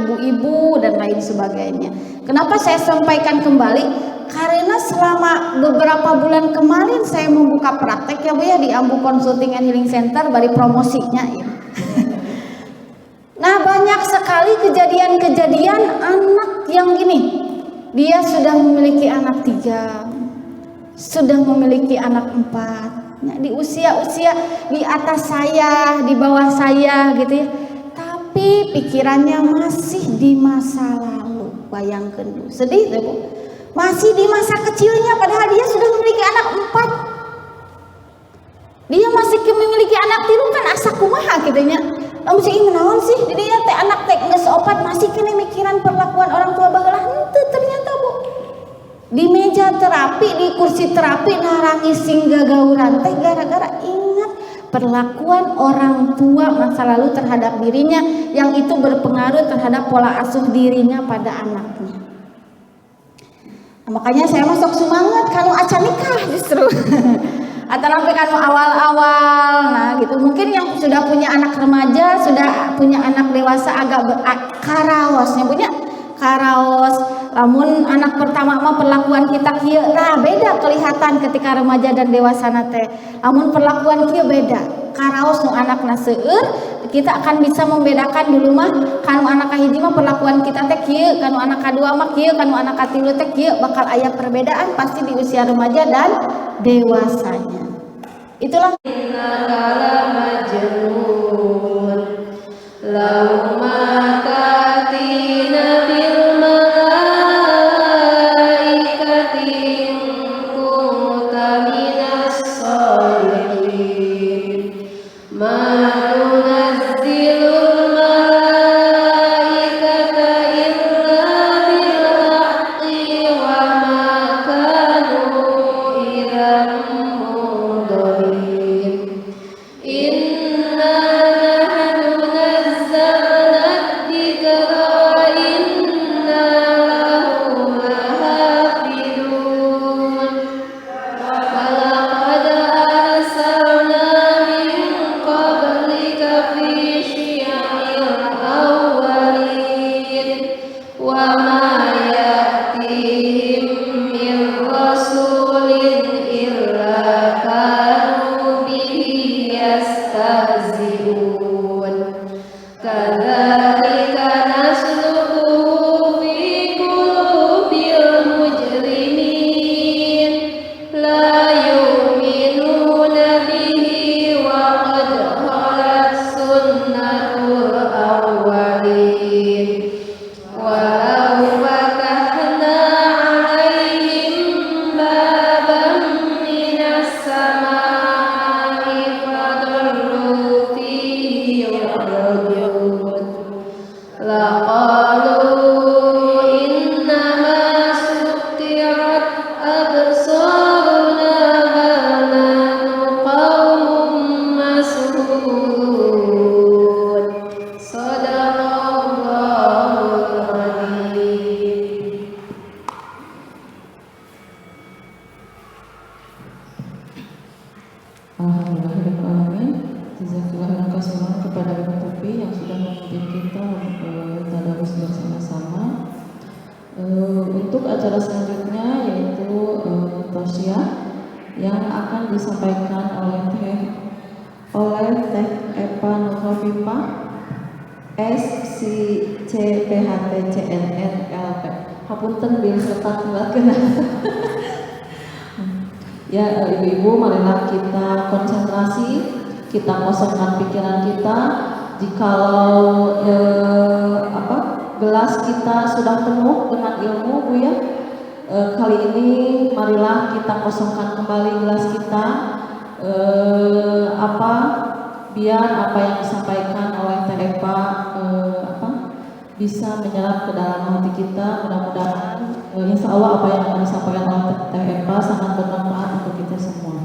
ibu-ibu dan lain sebagainya. Kenapa saya sampaikan kembali? Karena selama beberapa bulan kemarin saya membuka praktek ya Bu ya di Ambu Consulting and Healing Center bari promosinya ya. Nah banyak sekali kejadian-kejadian anak yang gini, dia sudah memiliki anak 3, sudah memiliki anak 4, nah, di usia-usia di atas saya, di bawah saya gitu ya, tapi pikirannya masih di masa lalu. Bayangkan Bu, sedih tuh Bu, masih di masa kecilnya padahal dia sudah memiliki anak 4, dia masih memiliki anak 3 kan asa kumaha gitu nya. Lamun sih naon sih jadi teh anak teh geus 4 masih kene mikiran perlakuan orang tua baheula. Henteu ternyata Bu, di meja terapi, di kursi terapi narangis sing gagauran teh gara-gara ingat perlakuan orang tua masa lalu terhadap dirinya yang itu berpengaruh terhadap pola asuh dirinya pada anaknya. Nah, makanya saya masuk semangat kalau acan nikah justru atau sampai kan awal-awal, nah gitu. Mungkin yang sudah punya anak remaja, sudah punya anak dewasa agak karaosnya punya karaos. Lamun anak pertama mah perlakuan kita kieu, nah beda kelihatan ketika remaja dan dewasa nate. Lamun perlakuan kieu beda. Karaos nu anakna seueur, kita akan bisa membedakan dulu mah kanu anak kahiji mah perlakuan kita teh kieu, kanu anak kadua mah kieu, kanu anak katilu teh kieu, bakal aya perbedaan pasti di usia remaja dan dewasanya. Itulah untuk acara selanjutnya yaitu tausiah yang akan disampaikan oleh Teh Epa Nurhofifa SCPHT CNN LP. Hapunten bil serta kena. Ya ibu-ibu, marilah kita konsentrasi, kita kosongkan pikiran kita. Jikalau gelas kita sudah penuh dengan ilmu Bu ya, kali ini marilah kita kosongkan kembali gelas kita, biar apa yang disampaikan oleh Teh Epa bisa menyerap ke dalam hati kita. Mudah-mudahan insya Allah apa yang akan disampaikan oleh Teh Epa sangat bermanfaat untuk kita semua.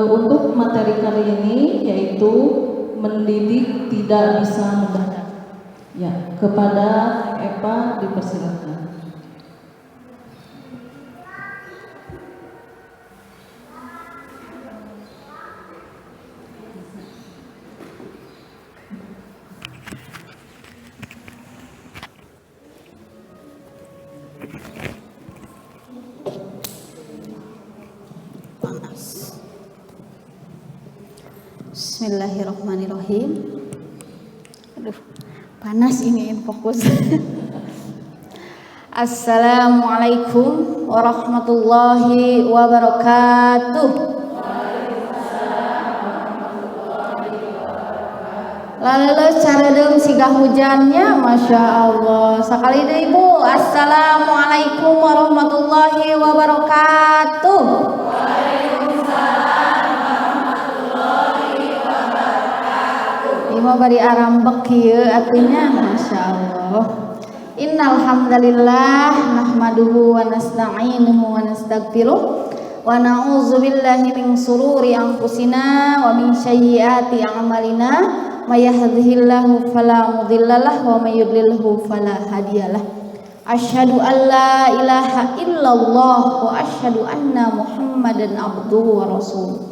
Untuk materi kali ini yaitu mendidik tidak bisa mendadak. Ya, kepada Epa dipersilakan. Bismillahirrahmanirrahim. Aduh, panas ini fokus. Assalamualaikum warahmatullahi wabarakatuh. Lalu caredeng siga hujannya, masya Allah. Sekali deh ibu. Assalamualaikum warahmatullahi wabarakatuh. Ima bari arambek kieu atunya, masya Allah. Innal hamdalillah nahmaduhu wa nasta'inuhu wa nastaghfiruh wa na'udzu billahi min sururi anfusina wa min sayyiati a'malina may yahdihillahu fala mudhillalah wa may yudlilhu fala hadiyalah. Asyhadu an la ilaha illallah wa asyhadu anna Muhammadan abduhu wa rasuluh.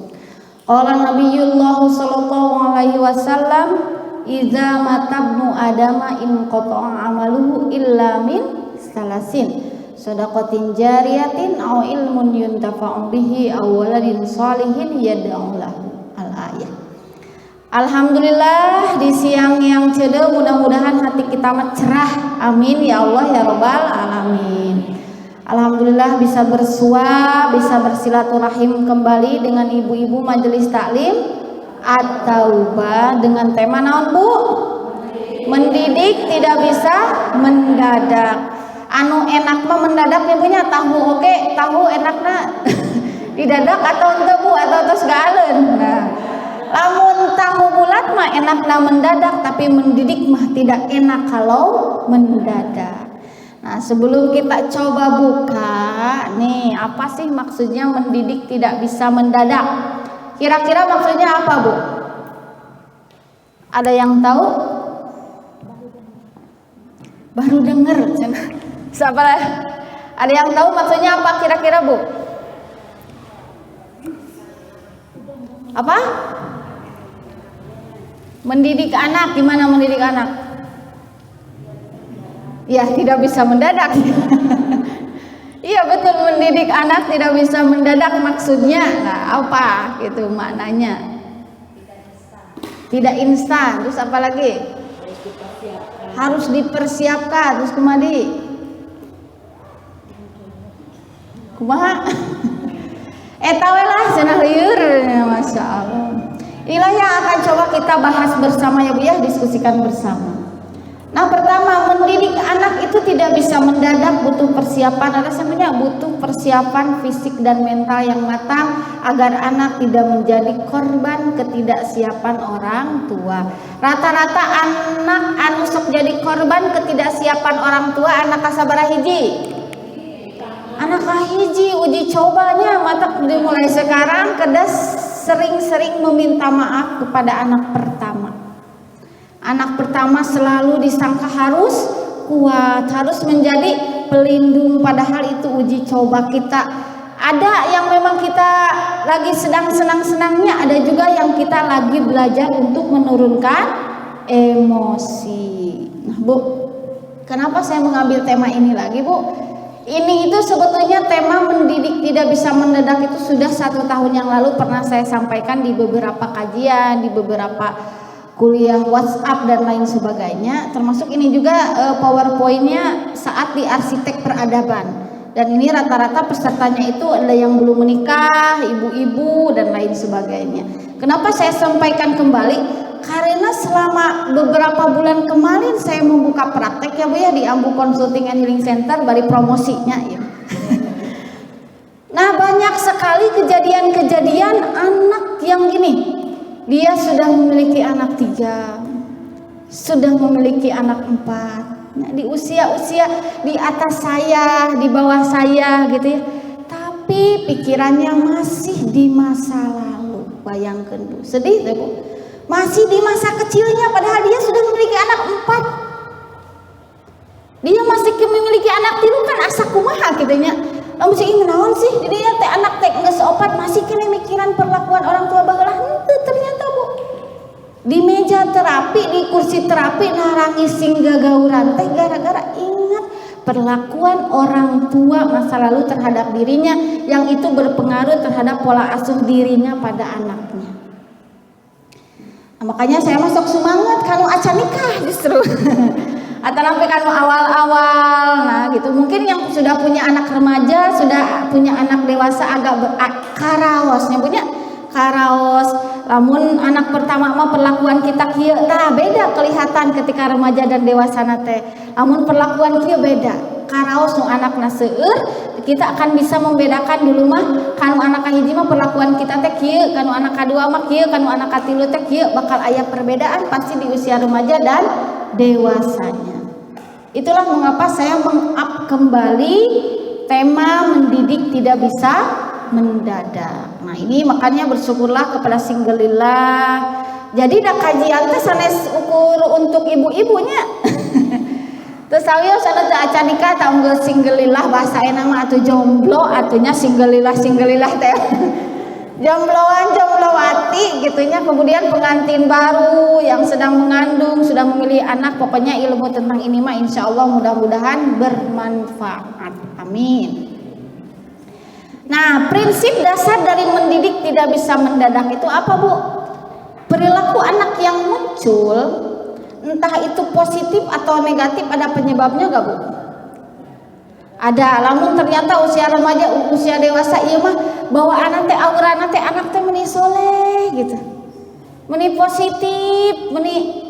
Qala Nabiyullah sallallahu alaihi wasallam, "Idza matabnu adama in qata'a amaluhu illa min salasin, shadaqatin jariyatin aw ilmun yuntafa'u bihi aw waladin shalihin yad'u lahu." Al-ayah. Alhamdulillah di siang yang cedeu mudah-mudahan hati kita cerah. Amin ya Allah ya rabbal alamin. Alhamdulillah bisa bersua, bisa bersilaturahim kembali dengan ibu-ibu majelis taklim At-Taubah dengan tema naon Bu? Mendidik tidak bisa mendadak. Anu enak mah mendadak ibunya tahu oke, tahu enakna didadak atau henteu Bu atau tos gaaleun. Nah, lamun tahu bulat mah enakna mendadak, tapi mendidik mah tidak enak kalau mendadak. Nah, sebelum kita coba buka nih, apa sih maksudnya mendidik tidak bisa mendadak? Kira-kira maksudnya apa Bu? Ada yang tahu? Baru denger. Siapa? Ada yang tahu maksudnya apa kira-kira Bu? Apa? Mendidik anak, gimana mendidik anak? Ya, tidak bisa mendadak. Iya betul, mendidik anak tidak bisa mendadak maksudnya. Nah, apa gitu maknanya? Tidak instan. Terus apa lagi? Harus dipersiapkan. Terus kemadi? Kumaha? Eta we lah cenah lieur, masya Allah. Inilah yang akan coba kita bahas bersama ya Bu ya, diskusikan bersama. Nah, pertama, mendidik anak itu tidak bisa mendadak, butuh persiapan. Ada sebenarnya butuh persiapan fisik dan mental yang matang agar anak tidak menjadi korban ketidaksiapan orang tua. Rata-rata anak anu sok jadi korban ketidaksiapan orang tua anak kasabaraha hiji? Anak kahiji, uji cobanya mata dimulai sekarang kedas sering-sering meminta maaf kepada anak pertama. Anak pertama selalu disangka harus kuat, harus menjadi pelindung, padahal itu uji coba kita. Ada yang memang kita lagi sedang senang-senangnya, ada juga yang kita lagi belajar untuk menurunkan emosi. Nah Bu, kenapa saya mengambil tema ini lagi Bu? Ini itu sebetulnya tema mendidik tidak bisa mendadak itu sudah 1 tahun yang lalu pernah saya sampaikan di beberapa kajian, di beberapa kuliah WhatsApp dan lain sebagainya, termasuk ini juga PowerPoint-nya saat di arsitek peradaban. Dan ini rata-rata pesertanya itu ada yang belum menikah, ibu-ibu dan lain sebagainya. Kenapa saya sampaikan kembali? Karena selama beberapa bulan kemarin saya membuka praktek ya Bu ya di Ambu Consulting and Healing Center bari promosinya ya. Nah, banyak sekali kejadian-kejadian anak yang gini. Dia sudah memiliki anak 3, sudah memiliki anak 4. Nah, di usia-usia di atas saya, di bawah saya gitu ya. Tapi pikirannya masih di masa lalu. Bayangkan Bu, sedih deh Bu. Masih di masa kecilnya padahal dia sudah memiliki anak 4. Dia masih memiliki anak 3 kan asa kumaha gitu nya. Lamun sih naon sih? Dia teh anak teh geus 4 masih kene mikiran perlakuan orang tua baheula. Henteu ternyata Bu. Di meja terapi, di kursi terapi narangis sing gagauran teh gara-gara ingat perlakuan orang tua masa lalu terhadap dirinya yang itu berpengaruh terhadap pola asuh dirinya pada anaknya. Makanya saya masuk semangat kanu acan nikah justru. Atau sampai kanu awal-awal, nah gitu. Mungkin yang sudah punya anak remaja, sudah punya anak dewasa agak karaos, nyebutnya karaos. Lamun anak pertama mah perlakuan kita kieu, nah beda kelihatan ketika remaja dan dewasa nate. Lamun perlakuan kieu beda. Karaos nu anakna seueur, kita akan bisa membedakan dulu mah kanu anak kahiji mah perlakuan kita teh kieu, kanu anak kadua mah kieu, kanu anak katilu teh kieu, bakal aya perbedaan pasti di usia remaja dan dewasanya. Itulah mengapa saya meng-up kembali tema mendidik tidak bisa mendadak. Nah, ini makanya bersyukurlah kepada Singgelilah. Jadi dak kajian teh sanes ukur untuk ibu-ibunya. Terus saya teh acan nikah tanggal Singgelilah bahasa nama atuh jomblo atunya Singgelilah teh. Jombloan jomblowati gitunya, kemudian pengantin baru yang sedang mengandung, sudah memilih anak, pokoknya ilmu tentang ini mah insya Allah mudah-mudahan bermanfaat. Amin. Nah, prinsip dasar dari mendidik tidak bisa mendadak itu apa, Bu? Perilaku anak yang muncul, entah itu positif atau negatif, ada penyebabnya gak, Bu? Ada. Lamun ternyata usia remaja, usia dewasa iya mah bawaan teh aura teh anak teh meni soleh gitu, meni positif, meni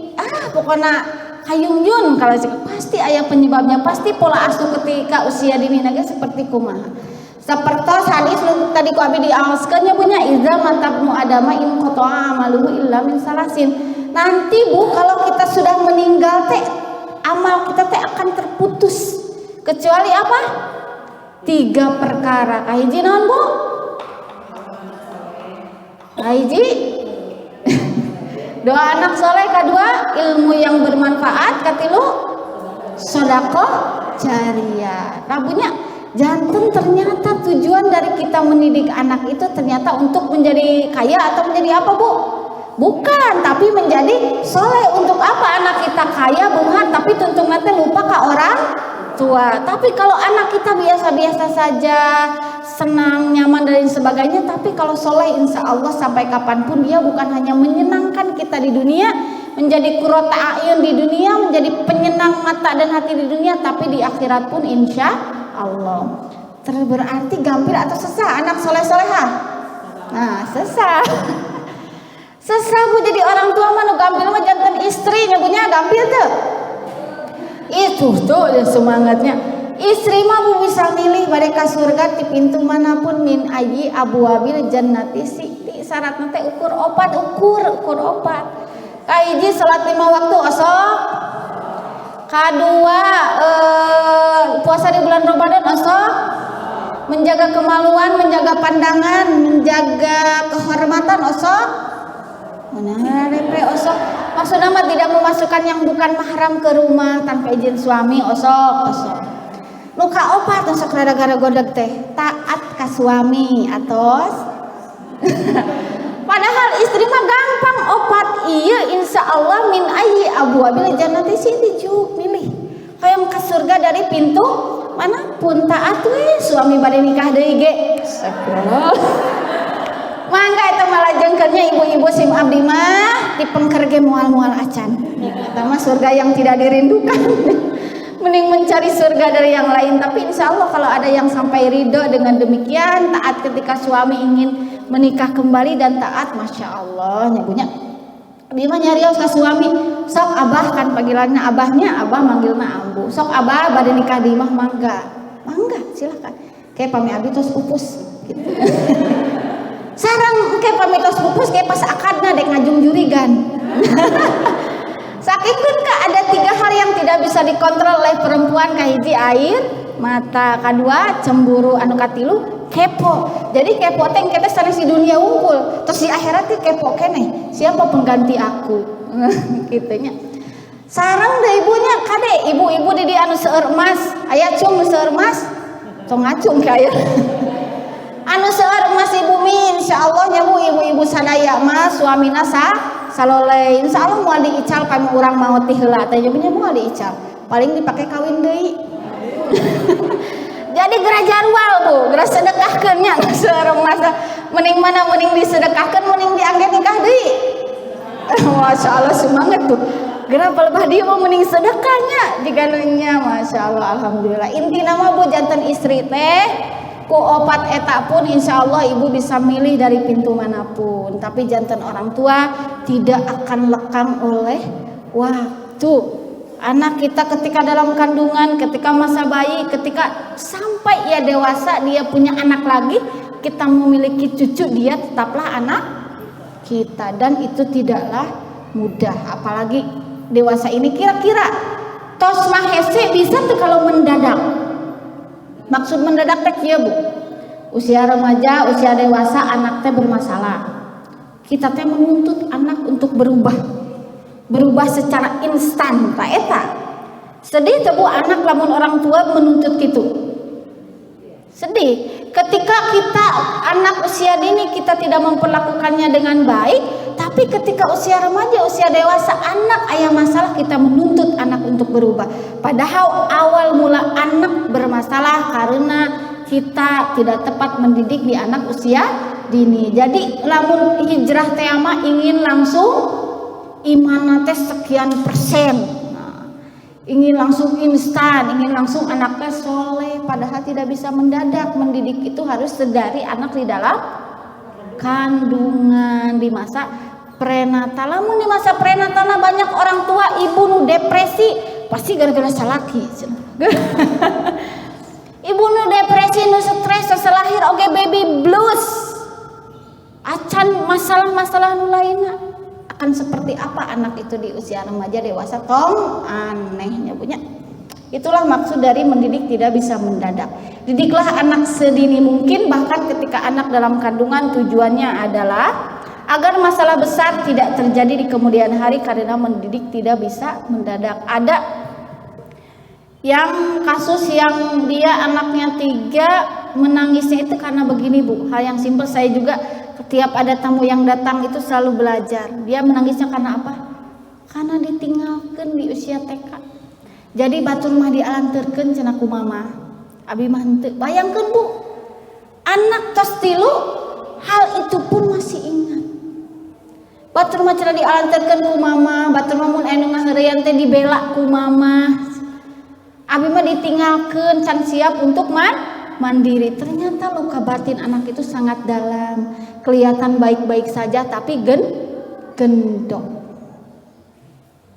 pokoknya hayung-yun. Kalau pasti aya penyebabnya, pasti pola asuh ketika usia dini naga seperti kumaha. Seperti hadis tadi ku abi diaoskeun nya punya iza matabnu adama in qata'a amaluhu illa min salasin. Nanti Bu, kalau kita sudah meninggal teh amal kita teh akan terputus kecuali apa? 3 perkara. Kahiji naon, Bu? Kahiji doa anak soleh, kedua ilmu yang bermanfaat, katilu sedekah jariyah. Rabunya janten ternyata tujuan dari kita mendidik anak itu ternyata untuk menjadi kaya atau menjadi apa, Bu? Bukan, tapi menjadi soleh. Untuk apa anak kita kaya bunga tapi tuntung nanti lupa ke orang tua. Tapi kalau anak kita biasa-biasa saja, senang, nyaman dan sebagainya, tapi kalau soleh insya Allah sampai kapanpun dia bukan hanya menyenangkan kita di dunia, menjadi qurrata a'yun di dunia, menjadi penyenang mata dan hati di dunia, tapi di akhirat pun insya Allah. Berarti gampil atau sesah anak soleh-solehah? Nah, sesah. Sesah, Bu, jadi orang tua mah nu gampil mah jantan istri nyabunya gampil tuh. Itu tuh ya semangatnya. Istri mah Bu bisa milih bade ka surga di pintu manapun min ayyi abwabil jannati siti. Syaratna teh ukur opat. Kahiji salat 5 waktu osok. Kadua puasa di bulan Ramadan osok. Menjaga kemaluan, menjaga pandangan, menjaga kehormatan osok. Mana repre osok. Maksudnya mah tidak memasukkan yang bukan mahram ke rumah tanpa izin suami osok. Luka opat osok gara-gara godeg teh taat ka suami atos. Padahal istri mah gampang opat iya insya Allah min ayyi abwabil jannati siti juk milih hayang ka surga dari pintu manapun. Taat we suami bade nikah deui ge. Astagfirullah. Mangga eta malah jengkernya ibu-ibu sim abdi mah dipengker ge moal-moal acan. Eta mah surga yang tidak dirindukan. Mending mencari surga dari yang lain. Tapi insya Allah kalau ada yang sampai ridho dengan demikian, taat ketika suami ingin menikah kembali dan taat, masya Allah nyabunya. Dia mah nyarios ka suami, sok abah kan panggilannya abahnya, abah manggilna ambu. Sok abah bade nikah di imah mangga silakan. Kayak pami abdi tos pupus gitu. Sarang kayak pami tos pupus kayak pas akadna dek ngajung jurigan. Sakitkeun ka ada 3 hal yang tidak bisa dikontrol oleh perempuan, kahiji air mata, kedua cemburu, anu katilu kepo. Jadi kepo teh kita sanes di dunia unggul, terus di akhirat teh kepo keneh siapa pengganti aku. Gitunya. Sarang da ibunya kade ibu-ibu di dia anu seueur emas, aya cung seueur emas tong ngacung kaya. Anu seueur emas ibu min insyaallah nya Bu ibu-ibu sadaya mas suamina salole insyaallah moal diical kami urang maot ti heula teh nya moal diical paling dipake kawin deui. Jadi geura jarwal Bu geura sedekahkeun nya seueur emas mending mana mending disedekahkeun mending diangge nikah deui. Masya Allah semangat tuh. Kenapa lebah dia mau mending sedekahnya diganunya. Masya Allah, alhamdulillah. Inti nama Bu jantan istri teh ku opat eta pun insya Allah ibu bisa milih dari pintu manapun. Tapi jantan orang tua tidak akan lekang oleh waktu. Anak kita ketika dalam kandungan, ketika masa bayi, ketika sampai ia dewasa dia punya anak lagi, kita memiliki cucu, dia tetaplah anak kita. Dan itu tidaklah mudah, apalagi dewasa ini. Kira-kira tos mahese bisa tuh kalau mendadak. Maksud mendadak teh ya Bu, usia remaja, usia dewasa anak teh bermasalah. Kita teh menuntut anak untuk berubah secara instan. Tak eta sedih tuh Bu anak lamun orang tua menuntut gitu. Sedih ketika kita anak usia dini kita tidak memperlakukannya dengan baik. Tapi ketika usia remaja, usia dewasa, anak aya masalah, kita menuntut anak untuk berubah. Padahal awal mula anak bermasalah karena kita tidak tepat mendidik di anak usia dini. Jadi lamun hijrah tema ingin langsung iman teh sekian persen. Ingin langsung instan, ingin langsung anaknya soleh, padahal tidak bisa mendadak. Mendidik itu harus dari anak di dalam kandungan, di masa prenatal. Namun di masa prenatal banyak orang tua ibu nu depresi pasti gara-gara salaki. Ibu nu depresi, nu stres seselahir oge baby blues. Acan masalah-masalah nu lainnya. Akan seperti apa anak itu di usia remaja dewasa? Tong anehnya punya. Itulah maksud dari mendidik tidak bisa mendadak. Didiklah anak sedini mungkin, bahkan ketika anak dalam kandungan. Tujuannya adalah agar masalah besar tidak terjadi di kemudian hari, karena mendidik tidak bisa mendadak. Ada yang kasus yang dia anaknya 3 menangisnya itu karena begini Bu, hal yang simpel. Saya juga setiap ada tamu yang datang itu selalu belajar. Dia menangisnya karena apa? Karena ditinggalkan di usia TK. Jadi batur mah dialanterkeun cenah ku mama. Abi mah henteu. Bayangkeun Bu, anak tos 3 hal itu pun masih ingat. Batur mah cenah dialanterkeun ku mama, batur mah mun anu ngaheureun teh dibela ku mama. Abi mah ditinggalkeun can siap untuk mandiri. Ternyata luka batin anak itu sangat dalam. Kelihatan baik-baik saja tapi gendong.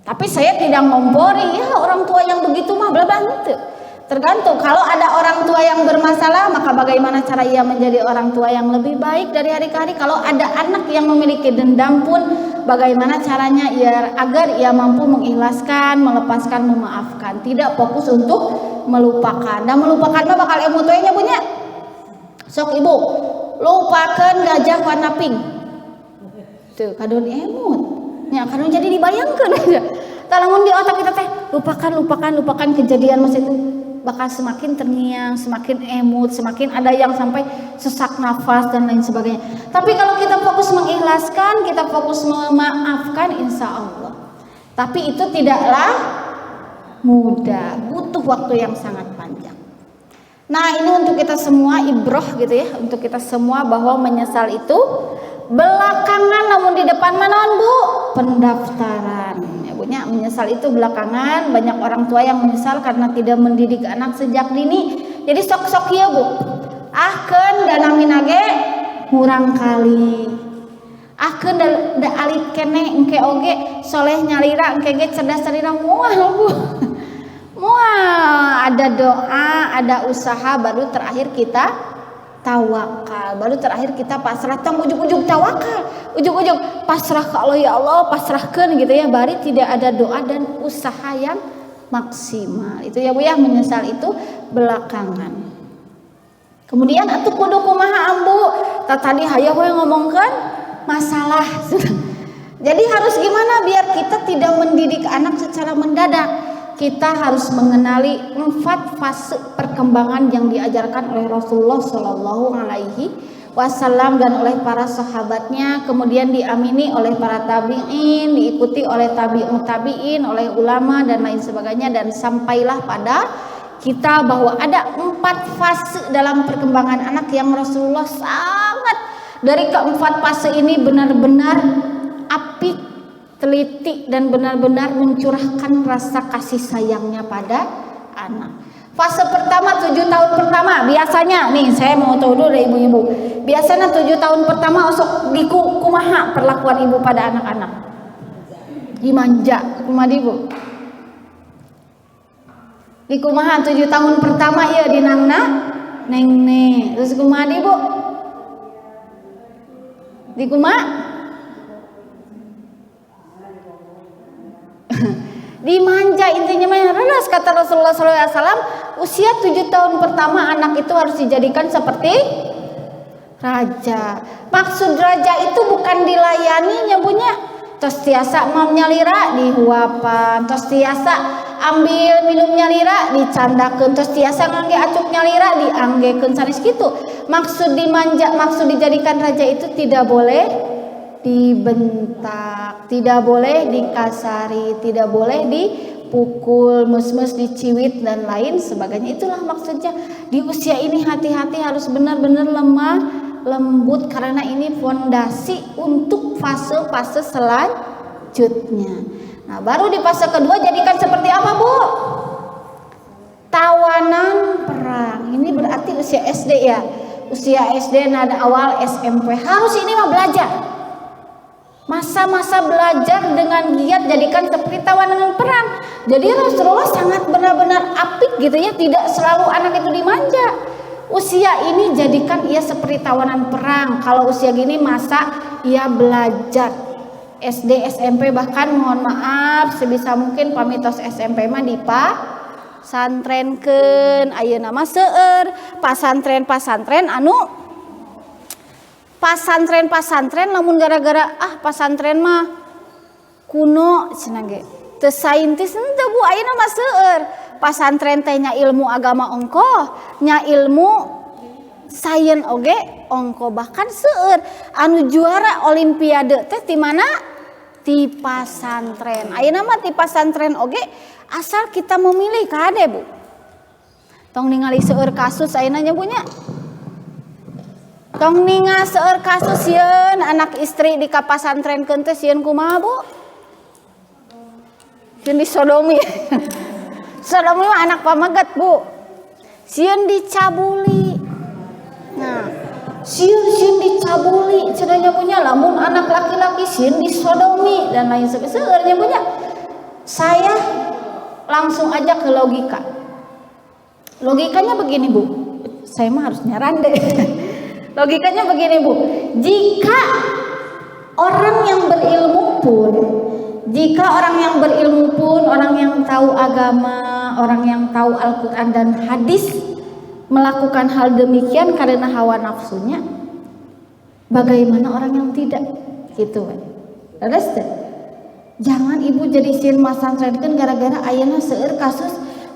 Tapi saya tidak ngompori ya orang tua yang begitu mah bla henteu. Tergantung, kalau ada orang tua yang bermasalah, maka bagaimana cara ia menjadi orang tua yang lebih baik dari hari ke hari. Kalau ada anak yang memiliki dendam pun, bagaimana caranya agar ia mampu mengikhlaskan, melepaskan, memaafkan. Tidak fokus untuk melupakan. Dan melupakan mah bakal emotoynya punya. Sok ibu, lupakan gajah warna pink. Tuh, kadon emot. Ya, kadon jadi dibayangkan aja. Kalau di otak kita teh, lupakan kejadian masa itu. Bakal semakin terngiang, semakin emut, semakin ada yang sampai sesak nafas dan lain sebagainya. Tapi kalau kita fokus mengikhlaskan, kita fokus memaafkan, insya Allah. Tapi itu tidaklah mudah, butuh waktu yang sangat panjang. Nah ini untuk kita semua ibroh gitu ya, untuk kita semua bahwa menyesal itu belakangan, namun di depan manon Bu, pendaftaran. Ya punya menyesal itu belakangan. Banyak orang tua yang menyesal karena tidak mendidik anak sejak dini. Jadi sok-sok ya Bu, ahkeun danangin age murang kali. Ahkeun da alit kene engke oge soleh nyalira engke ge cerdas cerita moal Bu. Moal ada doa, ada usaha, baru terakhir kita tawakal, baru terakhir kita pasrah. Tong ujug-ujug tawakal, ujug-ujug pasrah ke Allah, ya Allah pasrahkan gitu ya. Bari tidak ada doa dan usaha yang maksimal. Itu ya Bu ya, menyesal itu belakangan. Kemudian atuh kudu kumaha ambu? Tadi hayang we ngomongkan masalah. Jadi harus gimana biar kita tidak mendidik anak secara mendadak? Kita harus mengenali 4 fase perkembangan yang diajarkan oleh Rasulullah Shallallahu Alaihi Wasallam dan oleh para sahabatnya, kemudian diamini oleh para tabiin, diikuti oleh tabiin, oleh ulama dan lain sebagainya, dan sampailah pada kita bahwa ada 4 fase dalam perkembangan anak yang Rasulullah sangat, dari ke-4 fase ini benar-benar apik teliti dan benar-benar mencurahkan rasa kasih sayangnya pada anak. Fase pertama 7 tahun pertama biasanya nih, saya mau tahu dulu dari ibu-ibu. Biasanya 7 tahun pertama osok kumaha perlakuan ibu pada anak-anak. Dimanja, kumaha ibu. Di kumaha 7 tahun pertama ya dinangna neng. Terus kumaha ibu? Di kumaha? Dimanja intinya mah relas kata Rasulullah SAW, usia 7 tahun pertama anak itu harus dijadikan seperti raja. Maksud raja itu bukan dilayaninya punya, tos tiasa mau nyalira dihuapan, tos tiasa ambil minum nyalira dicandakeun, tos tiasa ngangge acuk nyalira dianggekeun sanes kitu. Maksud dimanja, maksud dijadikan raja itu tidak boleh dibentak, tidak boleh dikasari, tidak boleh dipukul, mes-mes, diciwit dan lain sebagainya. Itulah maksudnya di usia ini hati-hati, harus benar-benar lemah lembut karena ini fondasi untuk fase-fase selanjutnya. Nah, baru di fase kedua jadikan seperti apa, Bu? Tawanan perang. Ini berarti usia SD ya. Usia SD nada awal SMP. Harus ini mah belajar. Masa-masa belajar dengan giat jadikan seperti tawanan perang. Jadi Rasulullah sangat benar-benar apik gitu ya, tidak selalu anak itu dimanja. Usia ini jadikan ia seperti tawanan perang. Kalau usia gini masa ia belajar. SD, SMP, bahkan mohon maaf sebisa mungkin pamitos SMP mah dipasantrenkeun. Ayeuna mah seueur pasantren anu pasantren namun gara-gara pasantren mah kuno cenah ge teu saintis henteu Bu, ayeuna mah seueur pasantren teh nya ilmu agama ongko, nya ilmu sains oge ongko, bahkan seueur anu juara olimpiade teh di mana? Di pasantren. Ayeuna mah di pasantren oge asal kita memilih kade Bu. Tong ningali seueur kasus ayeuna nya punya. Tong ninga seueur kasus sieun anak istri di kapasantrenkeun teh sieun kumaha Bu? Sieun disodomi. Sodomi mah anak pamagat Bu. Sieun dicabuli. Nah, sieun dicabuli cenanya punya, lamun anak laki-laki sieun disodomi dan lain sebagainya. Seueurnya punya. Saya langsung aja ke logika. Logikanya begini Bu. Saya mah harus nyaran deh. Logikanya begini Bu, jika orang yang berilmu pun, orang yang tahu agama, orang yang tahu Al-Quran dan hadis melakukan hal demikian karena hawa nafsunya, bagaimana orang yang tidak gitu kan? Jangan ibu jadi sieun masantrenkeun gara-gara ayeuna seueur kasus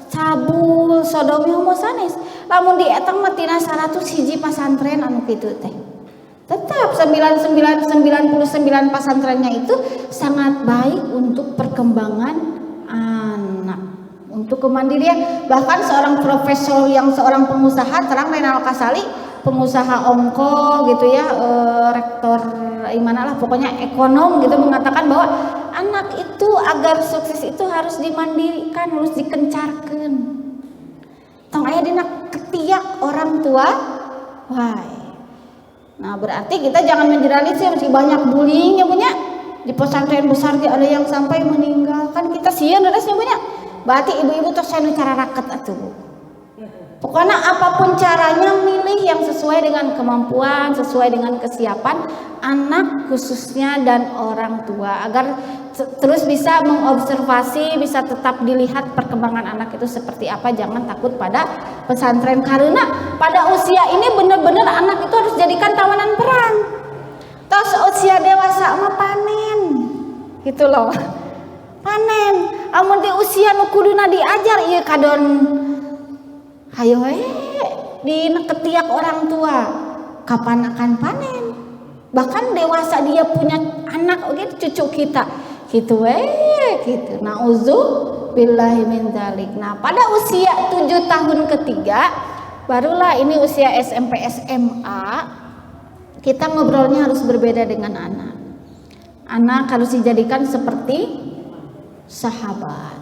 cabul sodomi homosanes. Lamun di etang mah tina 100 hiji pasantren anu kitu teh. Tetap 99 pasantrennya itu sangat baik untuk perkembangan anak, untuk kemandirian. Bahkan seorang profesor yang seorang pengusaha, terang Renal Kasali, pengusaha ongko gitu ya, rektor imana lah pokoknya ekonom gitu, mengatakan bahwa anak itu agar sukses itu harus dimandirikan, harus dikencarkan. Tong aya dina ketiak orang tua why. Nah, berarti kita jangan menjelaskan masih banyak bullying ya punya. Di pesantren besar ada yang sampai meninggal. Kan kita sieun resnya punya. Berarti ibu-ibu tos anu cara raket atuh. Pokoknya apapun caranya milih yang sesuai dengan kemampuan, sesuai dengan kesiapan anak khususnya dan orang tua agar terus bisa mengobservasi, bisa tetap dilihat perkembangan anak itu seperti apa. Jangan takut pada pesantren karena pada usia ini benar-benar anak itu harus jadikan tawanan perang. Tos usia dewasa mah panen. Gitu loh. Panen. Amun di usia nu kuduna diajar ieu kadon hayo di ketiak orang tua kapan akan panen. Bahkan dewasa dia punya anak oke cucu kita gitu gitu. Nauzubillahi min dzalik. Nah, pada usia 7 tahun ketiga barulah ini usia SMP SMA, kita ngobrolnya harus berbeda dengan anak. Anak harus dijadikan seperti sahabat.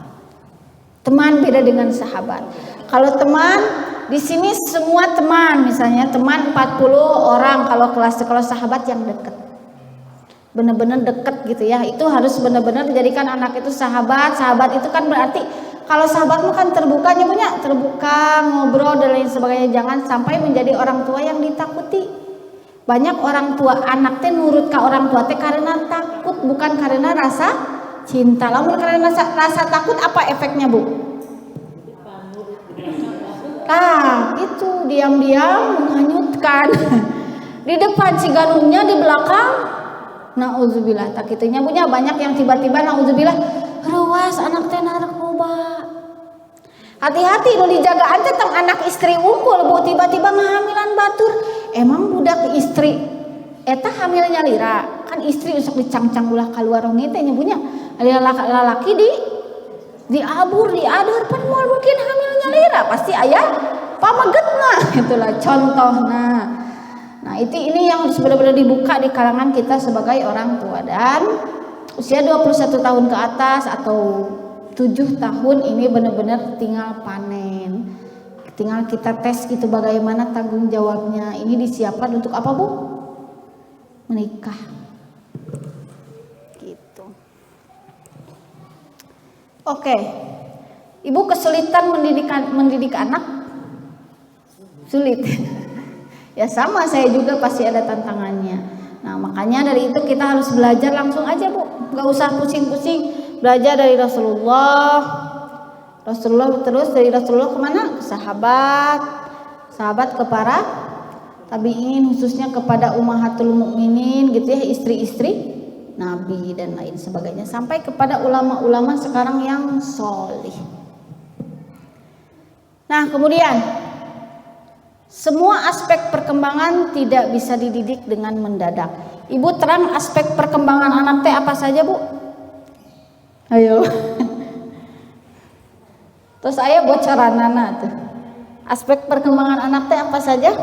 Teman beda dengan sahabat. Kalau teman di sini semua teman, misalnya teman 40 orang, kalau sahabat yang dekat. Benar-benar dekat gitu ya. Itu harus benar-benar dijadikan anak itu sahabat. Sahabat itu kan berarti kalau sahabat kan terbuka, nyebutnya terbuka, ngobrol dan lain sebagainya. Jangan sampai menjadi orang tua yang ditakuti. Banyak orang tua anak teh nurut ke orang tua teh karena takut, bukan karena rasa cinta. Lamun karena rasa takut apa efeknya, Bu? Nah, itu diam-diam menghanyutkan. Di depan si ganungnya, di belakang nauzubillah. Tak kitunya punya banyak yang tiba-tiba nauzubillah ruas anak teh narkoba. Hati-hati nu dijagaan teh tong anak istri unggul, Bu, tiba-tiba ngahamilan batur. Emang budak istri eta hamilnya lira. Kan istri usah dicangcang ulah keluar rong teh nyebunya. Lalaki diabur, diadur pan moal mungkin hamilnya lira, pasti ayah pamagetna. Itulah contohnya. Nah, ini yang harus benar-benar dibuka di kalangan kita sebagai orang tua. Dan usia 21 tahun ke atas atau 7 tahun ini benar-benar tinggal panen. Tinggal kita tes gitu bagaimana tanggung jawabnya. Ini disiapkan untuk apa, Bu? Menikah. Gitu. Oke. Ibu kesulitan mendidik anak? Sulit. Ya sama, saya juga pasti ada tantangannya. Nah, makanya dari itu kita harus belajar langsung aja, Bu. Gak usah pusing-pusing. Belajar dari Rasulullah terus dari Rasulullah kemana? Ke sahabat ke para tabi'in, khususnya kepada ummahatul mukminin gitu ya, istri-istri Nabi dan lain sebagainya, sampai kepada ulama-ulama sekarang yang solih. Nah, kemudian semua aspek perkembangan tidak bisa dididik dengan mendadak. Ibu terang aspek perkembangan anak teh apa saja, Bu? Ayo. Terus saya bocoranana tuh. Aspek perkembangan anak teh apa saja?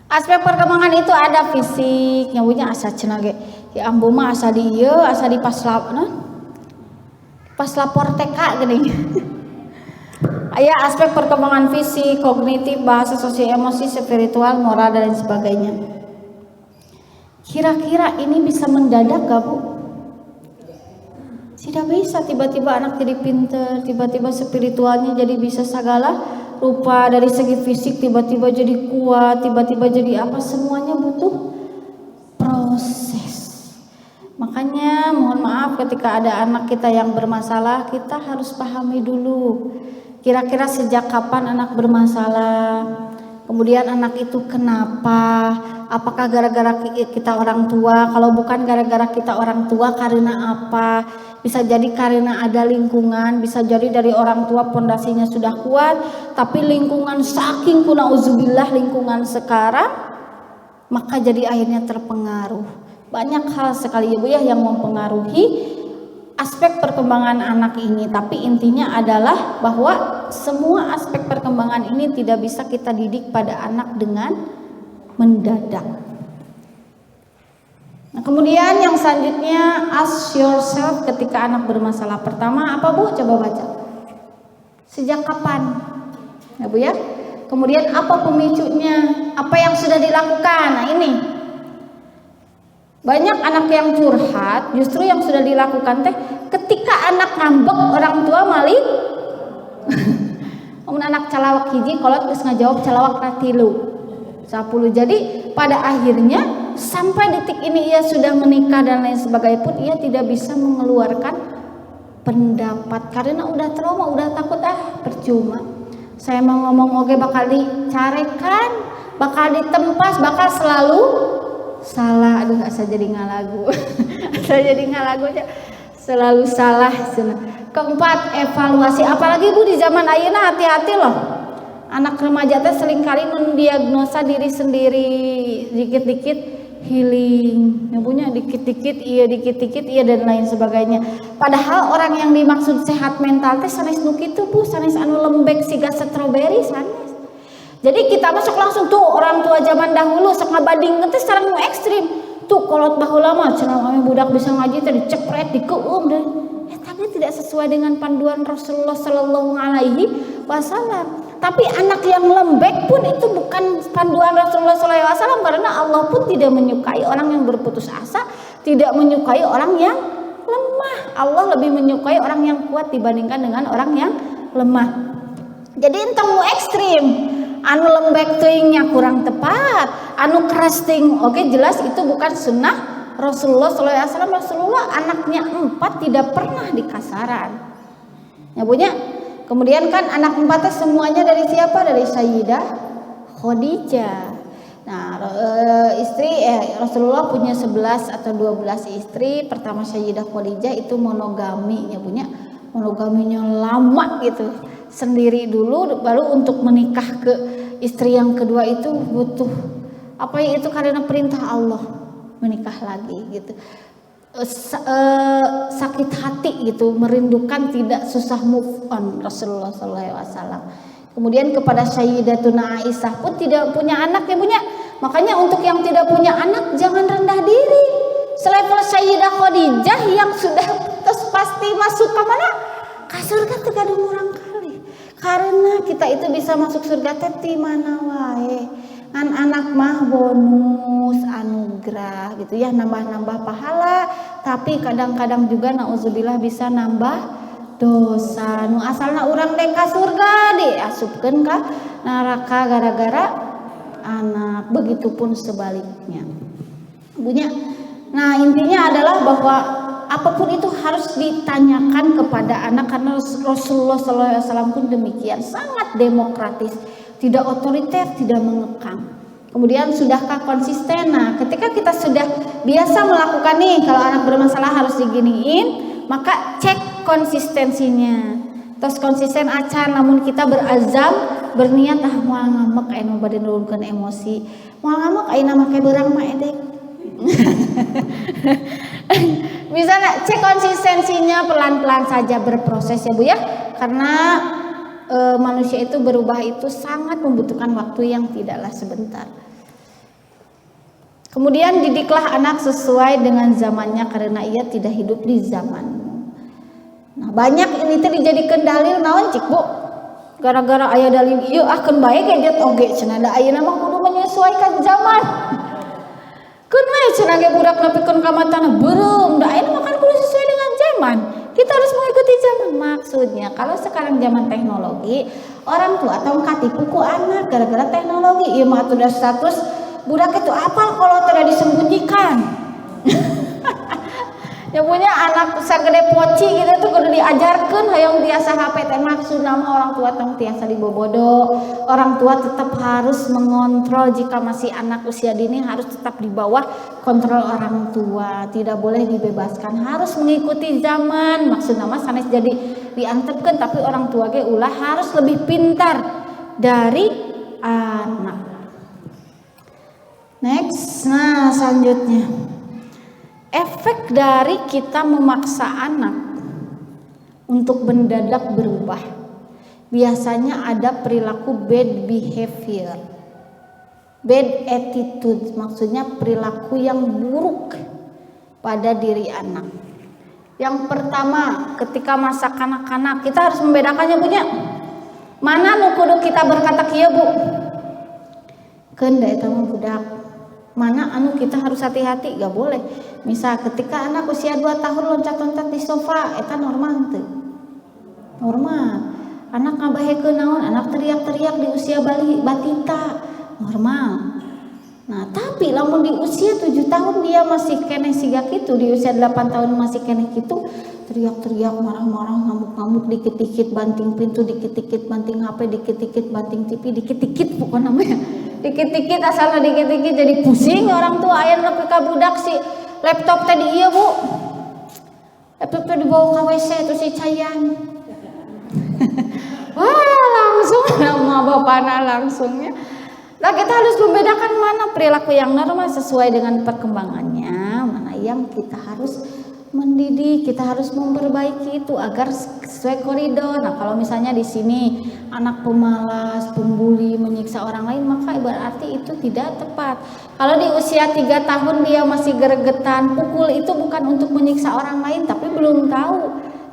Aspek perkembangan itu ada fisik, nyawunya asa cenah ge. Ya ambu mah asa di ieu, asa di pas lapor TK geuning. Aya aspek perkembangan fisik, kognitif, bahasa, sosial, emosi, spiritual, moral dan lain sebagainya. Kira-kira ini bisa mendadak gak, Bu? Tidak bisa. Tiba-tiba anak jadi pinter, tiba-tiba spiritualnya jadi bisa segala rupa, dari segi fisik tiba-tiba jadi kuat, tiba-tiba jadi apa, semuanya butuh proses. Makanya mohon maaf ketika ada anak kita yang bermasalah, kita harus pahami dulu kira-kira sejak kapan anak bermasalah, kemudian anak itu kenapa, apakah gara-gara kita orang tua, kalau bukan gara-gara kita orang tua karena apa, bisa jadi karena ada lingkungan, bisa jadi dari orang tua pondasinya sudah kuat, tapi lingkungan saking kunauzubillah lingkungan sekarang, maka jadi akhirnya terpengaruh. Banyak hal sekali ya Bu ya yang mempengaruhi aspek perkembangan anak ini, tapi intinya adalah bahwa semua aspek perkembangan ini tidak bisa kita didik pada anak dengan mendadak. Nah, kemudian yang selanjutnya, ask yourself ketika anak bermasalah. Pertama apa Bu? Coba baca. Sejak kapan? Ya Bu ya. Kemudian apa pemicunya? Apa yang sudah dilakukan? Nah ini. Banyak anak yang curhat, justru yang sudah dilakukan teh ketika anak ngambek orang tua malih. Anak calawak hiji kolot geus ngajawab calawak ratilu 10. Jadi pada akhirnya sampai detik ini ia sudah menikah dan lain sebagainya pun ia tidak bisa mengeluarkan pendapat karena udah trauma, udah takut percuma. Saya mau ngomong oke bakal dicarekan, bakal ditempas, bakal selalu salah. Aduh asa jadi ngalagu. Asa jadi ngalagu aja. Selalu salah. Keempat, evaluasi. Apalagi Bu di zaman ayeuna hati-hati loh. Anak remaja teh seringkali mendiagnosa diri sendiri, dikit-dikit healing, nyebunya dikit-dikit iya dan lain sebagainya. Padahal orang yang dimaksud sehat mental teh sanes nu kitu Bu, sanes anu lembek siga stroberi sanes. Jadi kita masuk langsung tuh orang tua zaman dahulu sok ngabading teh sekarang nu ekstrim. Tuh kolot baheula mah cenah ame budak bisa ngaji teh dicepret dikeum deh. Tapi tidak sesuai dengan panduan Rasulullah sallallahu alaihi wasallam. Tapi anak yang lembek pun itu bukan panduan Rasulullah sallallahu alaihi wasallam, karena Allah pun tidak menyukai orang yang berputus asa, tidak menyukai orang yang lemah. Allah lebih menyukai orang yang kuat dibandingkan dengan orang yang lemah. Jadi entang nu ekstrim, anu lembek teuingnya kurang tepat, anu keras teuing oke jelas itu bukan sunnah Rasulullah SAW. Rasulullah anaknya 4 tidak pernah dikasaran. Ya punya. Kemudian kan anak 4 semuanya dari siapa? Dari Sayyidah Khadijah. Nah, Rasulullah punya 11 atau 12 istri. Pertama Sayyidah Khadijah itu monogami, ya punya. Monogaminya lama gitu. Sendiri dulu, baru untuk menikah ke istri yang kedua itu butuh apa ya, itu karena perintah Allah menikah lagi gitu. Sakit hati gitu, merindukan, tidak susah move on Rasulullah SAW. Kemudian kepada Sayyidatuna Aisyah pun tidak punya anak, ya punya. Makanya untuk yang tidak punya anak jangan rendah diri. Selevel Sayyidah Khadijah yang sudah pasti masuk ke mana? Ke surga teh kadung urang kali. Karena kita itu bisa masuk surga teh di mana wae. Kan anak mah bonus anugerah gitu ya, nambah-nambah pahala, tapi kadang-kadang juga nauzubillah bisa nambah dosa. Nu asalna urang dek ka surga diasupkeun ka neraka gara-gara anak, begitupun sebaliknya. Bunya. Nah, intinya adalah bahwa apapun itu harus ditanyakan kepada anak, karena Rasulullah SAW pun demikian, sangat demokratis. Tidak otoriter, tidak mengekang. Kemudian sudahkah konsisten? Nah, ketika kita sudah biasa melakukan nih, kalau anak bermasalah harus diginiin, maka cek konsistensinya. Terus konsisten acan, namun kita berazam, berniat moal ngamek aya bade nurunkeun emosi. Moal ngamek ayeuna make beurang mah edek. Misalnya cek konsistensinya, pelan-pelan saja berproses ya Bu ya. Karena manusia itu berubah itu sangat membutuhkan waktu yang tidaklah sebentar. Kemudian didiklah anak sesuai dengan zamannya, karena ia tidak hidup di zamanmu. Nah, banyak ini teh dijadikan dalil naon cik Bu? Gara-gara aya dalil ieu akeun bae gadget oge cenah da ayeuna mah kudu menyesuaikan zaman. Keun we cenah ge budak nepikeun ka matana beureum, da ayeuna mah kan kudu sesuai dengan zaman. Kita harus mengikuti zaman. Maksudnya kalau sekarang zaman teknologi, orang tua atau katipu ku anak gara-gara teknologi. Ieu mah udah status budak itu apal kalau tidak disembunyikan. Ya punya anak sagede poci gitu tuh kudu diajarkeun hayang tiasa HP teh, maksudna mah orang tua tong tiasa dibobodo. Orang tua tetap harus mengontrol, jika masih anak usia dini harus tetap di bawah kontrol orang tua, tidak boleh dibebaskan, harus mengikuti zaman. Maksudna mah sanes jadi diantepkeun, tapi orang tua ge ulah harus lebih pintar dari anak. Next, nah selanjutnya, efek dari kita memaksa anak untuk mendadak berubah, biasanya ada perilaku bad behavior, bad attitude, maksudnya perilaku yang buruk pada diri anak. Yang pertama, ketika masa kanak-kanak kita harus membedakannya punya. Mana nu kudu kita berkata kieu Bu? Keun da eta mah budak. Mana anu kita harus hati-hati, gak boleh. Misal ketika anak usia 2 tahun loncat-loncat di sofa, eta normal teu? Normal. Anak ngabahekeun naon, anak teriak-teriak di usia batita, normal. Nah, tapi lamun di usia 7 tahun dia masih keneh siga kitu, di usia 8 tahun masih keneh kitu, teriak-teriak, marah-marah, ngamuk-ngamuk, dikit-dikit banting pintu, dikit-dikit banting HP, dikit-dikit banting TV, dikit-dikit pokoknya namanya. Dikit-dikit asalnya dikit-dikit jadi pusing orang tua. Aya nepi ka budak si laptop teh di ieu Bu. Laptop teh dibawa ka WC terus si cayan. Wah, langsung nama bapana langsungnya. Nah, kita harus membedakan mana perilaku yang normal sesuai dengan perkembangannya, mana yang kita harus mendidik, kita harus memperbaiki itu agar sesuai koridor. Nah, kalau misalnya di sini anak pemalas, pembuli, menyiksa orang lain, maka berarti itu tidak tepat. Kalau di usia 3 tahun dia masih gregetan, pukul itu bukan untuk menyiksa orang lain, tapi belum tahu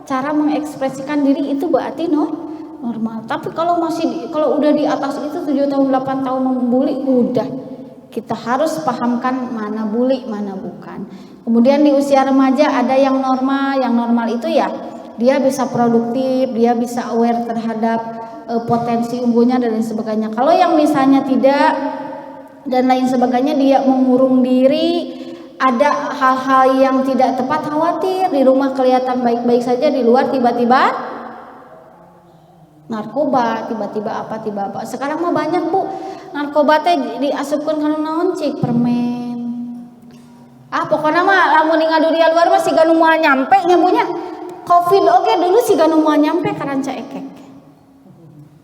cara mengekspresikan diri, itu berarti normal. Tapi kalau udah di atas itu 7 tahun 8 tahun membuli, udah kita harus pahamkan mana bully mana bukan. Kemudian di usia remaja ada yang normal. Yang normal itu ya dia bisa produktif, dia bisa aware terhadap potensi unggulnya dan lain sebagainya. Kalau yang misalnya tidak dan lain sebagainya, dia mengurung diri, ada hal-hal yang tidak tepat, khawatir di rumah kelihatan baik-baik saja, di luar tiba-tiba narkoba, tiba-tiba apa. Sekarang mah banyak Bu, narkoba teh diasupkeun kana naon cik permen. Pokoknya mah lamun ngaduria luar mah siga nu moal nyampe nya bunya. Covid oge dulu siga nu moal nyampe ka ranca ekek.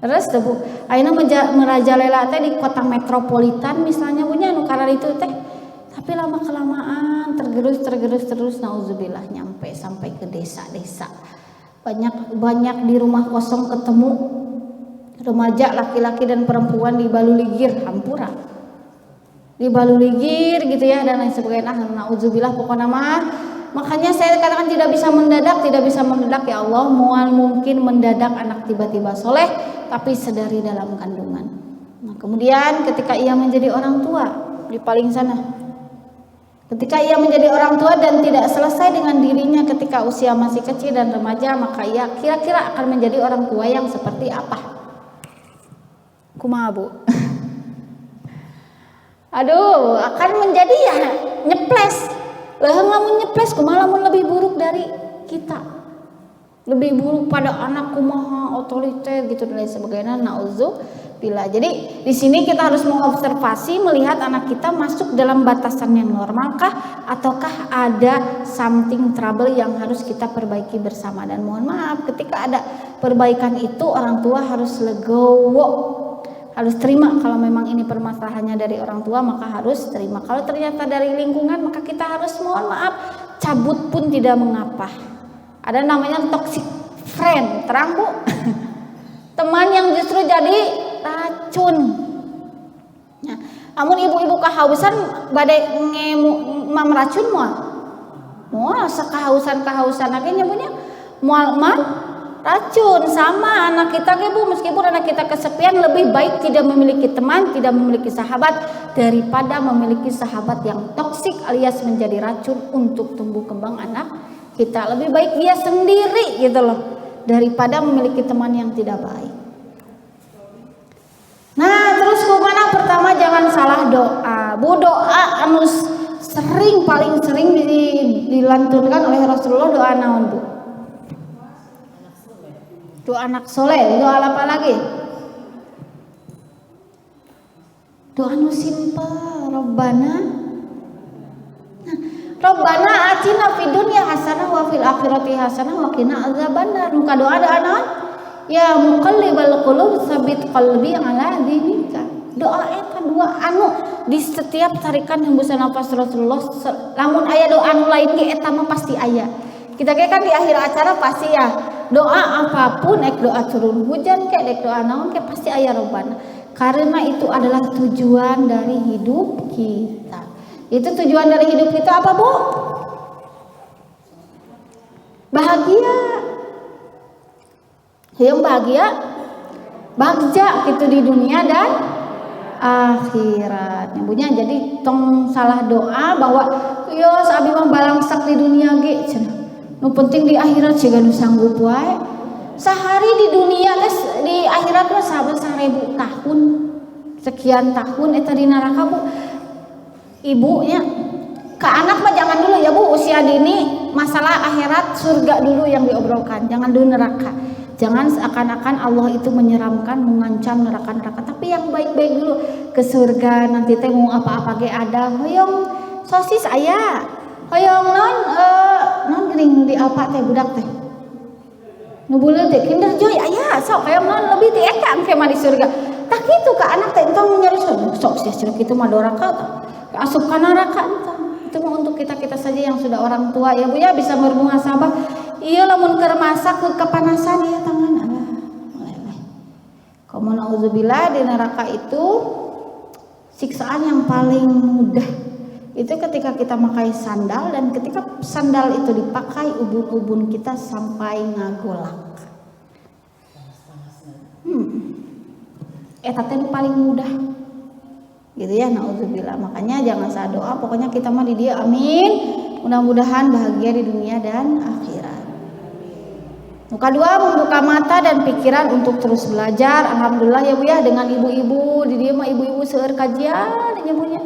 Terus teh Bu, ayeuna merajalela teh di kota metropolitan misalnya bunya nu karena itu teh. Tapi lama kelamaan tergerus terus nauzubillah nyampe sampai ke desa-desa. Banyak di rumah kosong ketemu remaja laki-laki dan perempuan dibaluligir hampura, dibaluligir gitu ya dan lain sebagainya. Nauzubillah pokoknya mah. Makanya saya katakan tidak bisa mendadak ya Allah. Mual mungkin mendadak anak tiba-tiba soleh tapi sedari dalam kandungan. Nah, kemudian ketika ia menjadi orang tua di paling sana, ketika ia menjadi orang tua dan tidak selesai dengan dirinya ketika usia masih kecil dan remaja, maka ia kira-kira akan menjadi orang tua yang seperti apa? Kumaha Bu? Aduh, akan menjadi ya nyeples. Lamun nyeples kumaha lamun lebih buruk dari kita. Lebih buruk pada anak kumaha otoriter gitu dan lain sebagainya. Nauzubillah. Jadi di sini kita harus mengobservasi, melihat anak kita masuk dalam batasan yang normalkah ataukah ada something trouble yang harus kita perbaiki bersama. Dan mohon maaf ketika ada perbaikan itu orang tua harus legowo, harus terima. Kalau memang ini permasalahannya dari orang tua maka harus terima. Kalau ternyata dari lingkungan maka kita harus mohon maaf cabut pun tidak mengapa. Ada namanya toxic friend, terang Bu. Teman yang justru jadi racun. Nah, amun ibu-ibu kehausan badai ngemu racun moal sakahausan akhirnya punya moal racun. Sama anak kita ge Bu, meskipun anak kita kesepian, lebih baik tidak memiliki teman, tidak memiliki sahabat daripada memiliki sahabat yang toksik alias menjadi racun untuk tumbuh kembang anak kita. Lebih baik dia sendiri gitu loh daripada memiliki teman yang tidak baik. Nah, terus kemana? Pertama jangan salah doa. Bu, doa anu paling sering dilantunkan oleh Rasulullah doa naon Bu? Doa anak soleh. Doa apa lagi? Doa anu simpel, Robbana atina fid dunya hasanah wa fil akhirati hasanah wa qina adzabannar. Nu kadoa ada naon? Ya muqallibal qulub tsabit qalbi ala dinika. Doa eta dua anu di setiap tarikan hembusan nafas Rasulullah. Lamun aya doa anu lain ge eta mah pasti aya. Kita kan di akhir acara pasti ya doa apapun, doa turun hujan kayak doa naon kayak pasti aya Robbana. Karena itu adalah tujuan dari hidup kita. Itu tujuan dari hidup kita apa Bu? Bahagia. Yang bahagia bagja gitu di dunia dan akhirat. Nyebutnya jadi tong salah doa bahwa yo sabi mah balangsak di dunia ge cenah. Nu penting di akhirat siga nu sanggup wae. Sehari di dunia di akhirat mah 1000 tahun. Sekian tahun eta di neraka Bu. Ibunya ke anak mah jangan dulu ya Bu, usia dini masalah akhirat surga dulu yang diobrolkan, jangan dulu neraka. Jangan seakan-akan Allah itu menyeramkan, mengancam neraka-neraka, tapi yang baik-baik dulu ke surga. Nanti teh mau apa-apa ge ada, hoyong sosis aya, hoyong non gering di apa teh budak teh nu buleut teh Kinder Joy aya, sok hoyong non lebih ti eta engke mah di surga. Tah kitu ka anak teh entong nyari sok sia kitu mah doraka tah asup ka neraka entah. Itu mah untuk kita saja yang sudah orang tua ya Bu ya, bisa bermuhasabah. Iya lamun keur masak ke kepanasan ya tangan meleleh. Kamu nauzubillah, di neraka itu siksaan yang paling mudah itu ketika kita memakai sandal, dan ketika sandal itu dipakai ubun-ubun kita sampai ngagolak. Eta teh paling mudah gitu ya, nauzubillah. Makanya jangan salah doa, pokoknya kita mah di dia amin, mudah-mudahan bahagia di dunia dan akhirat. Muka dua, membuka mata dan pikiran untuk terus belajar. Alhamdulillah ya Bu ya, dengan ibu-ibu di dia mah ibu-ibu seueur kajian nyebutnya.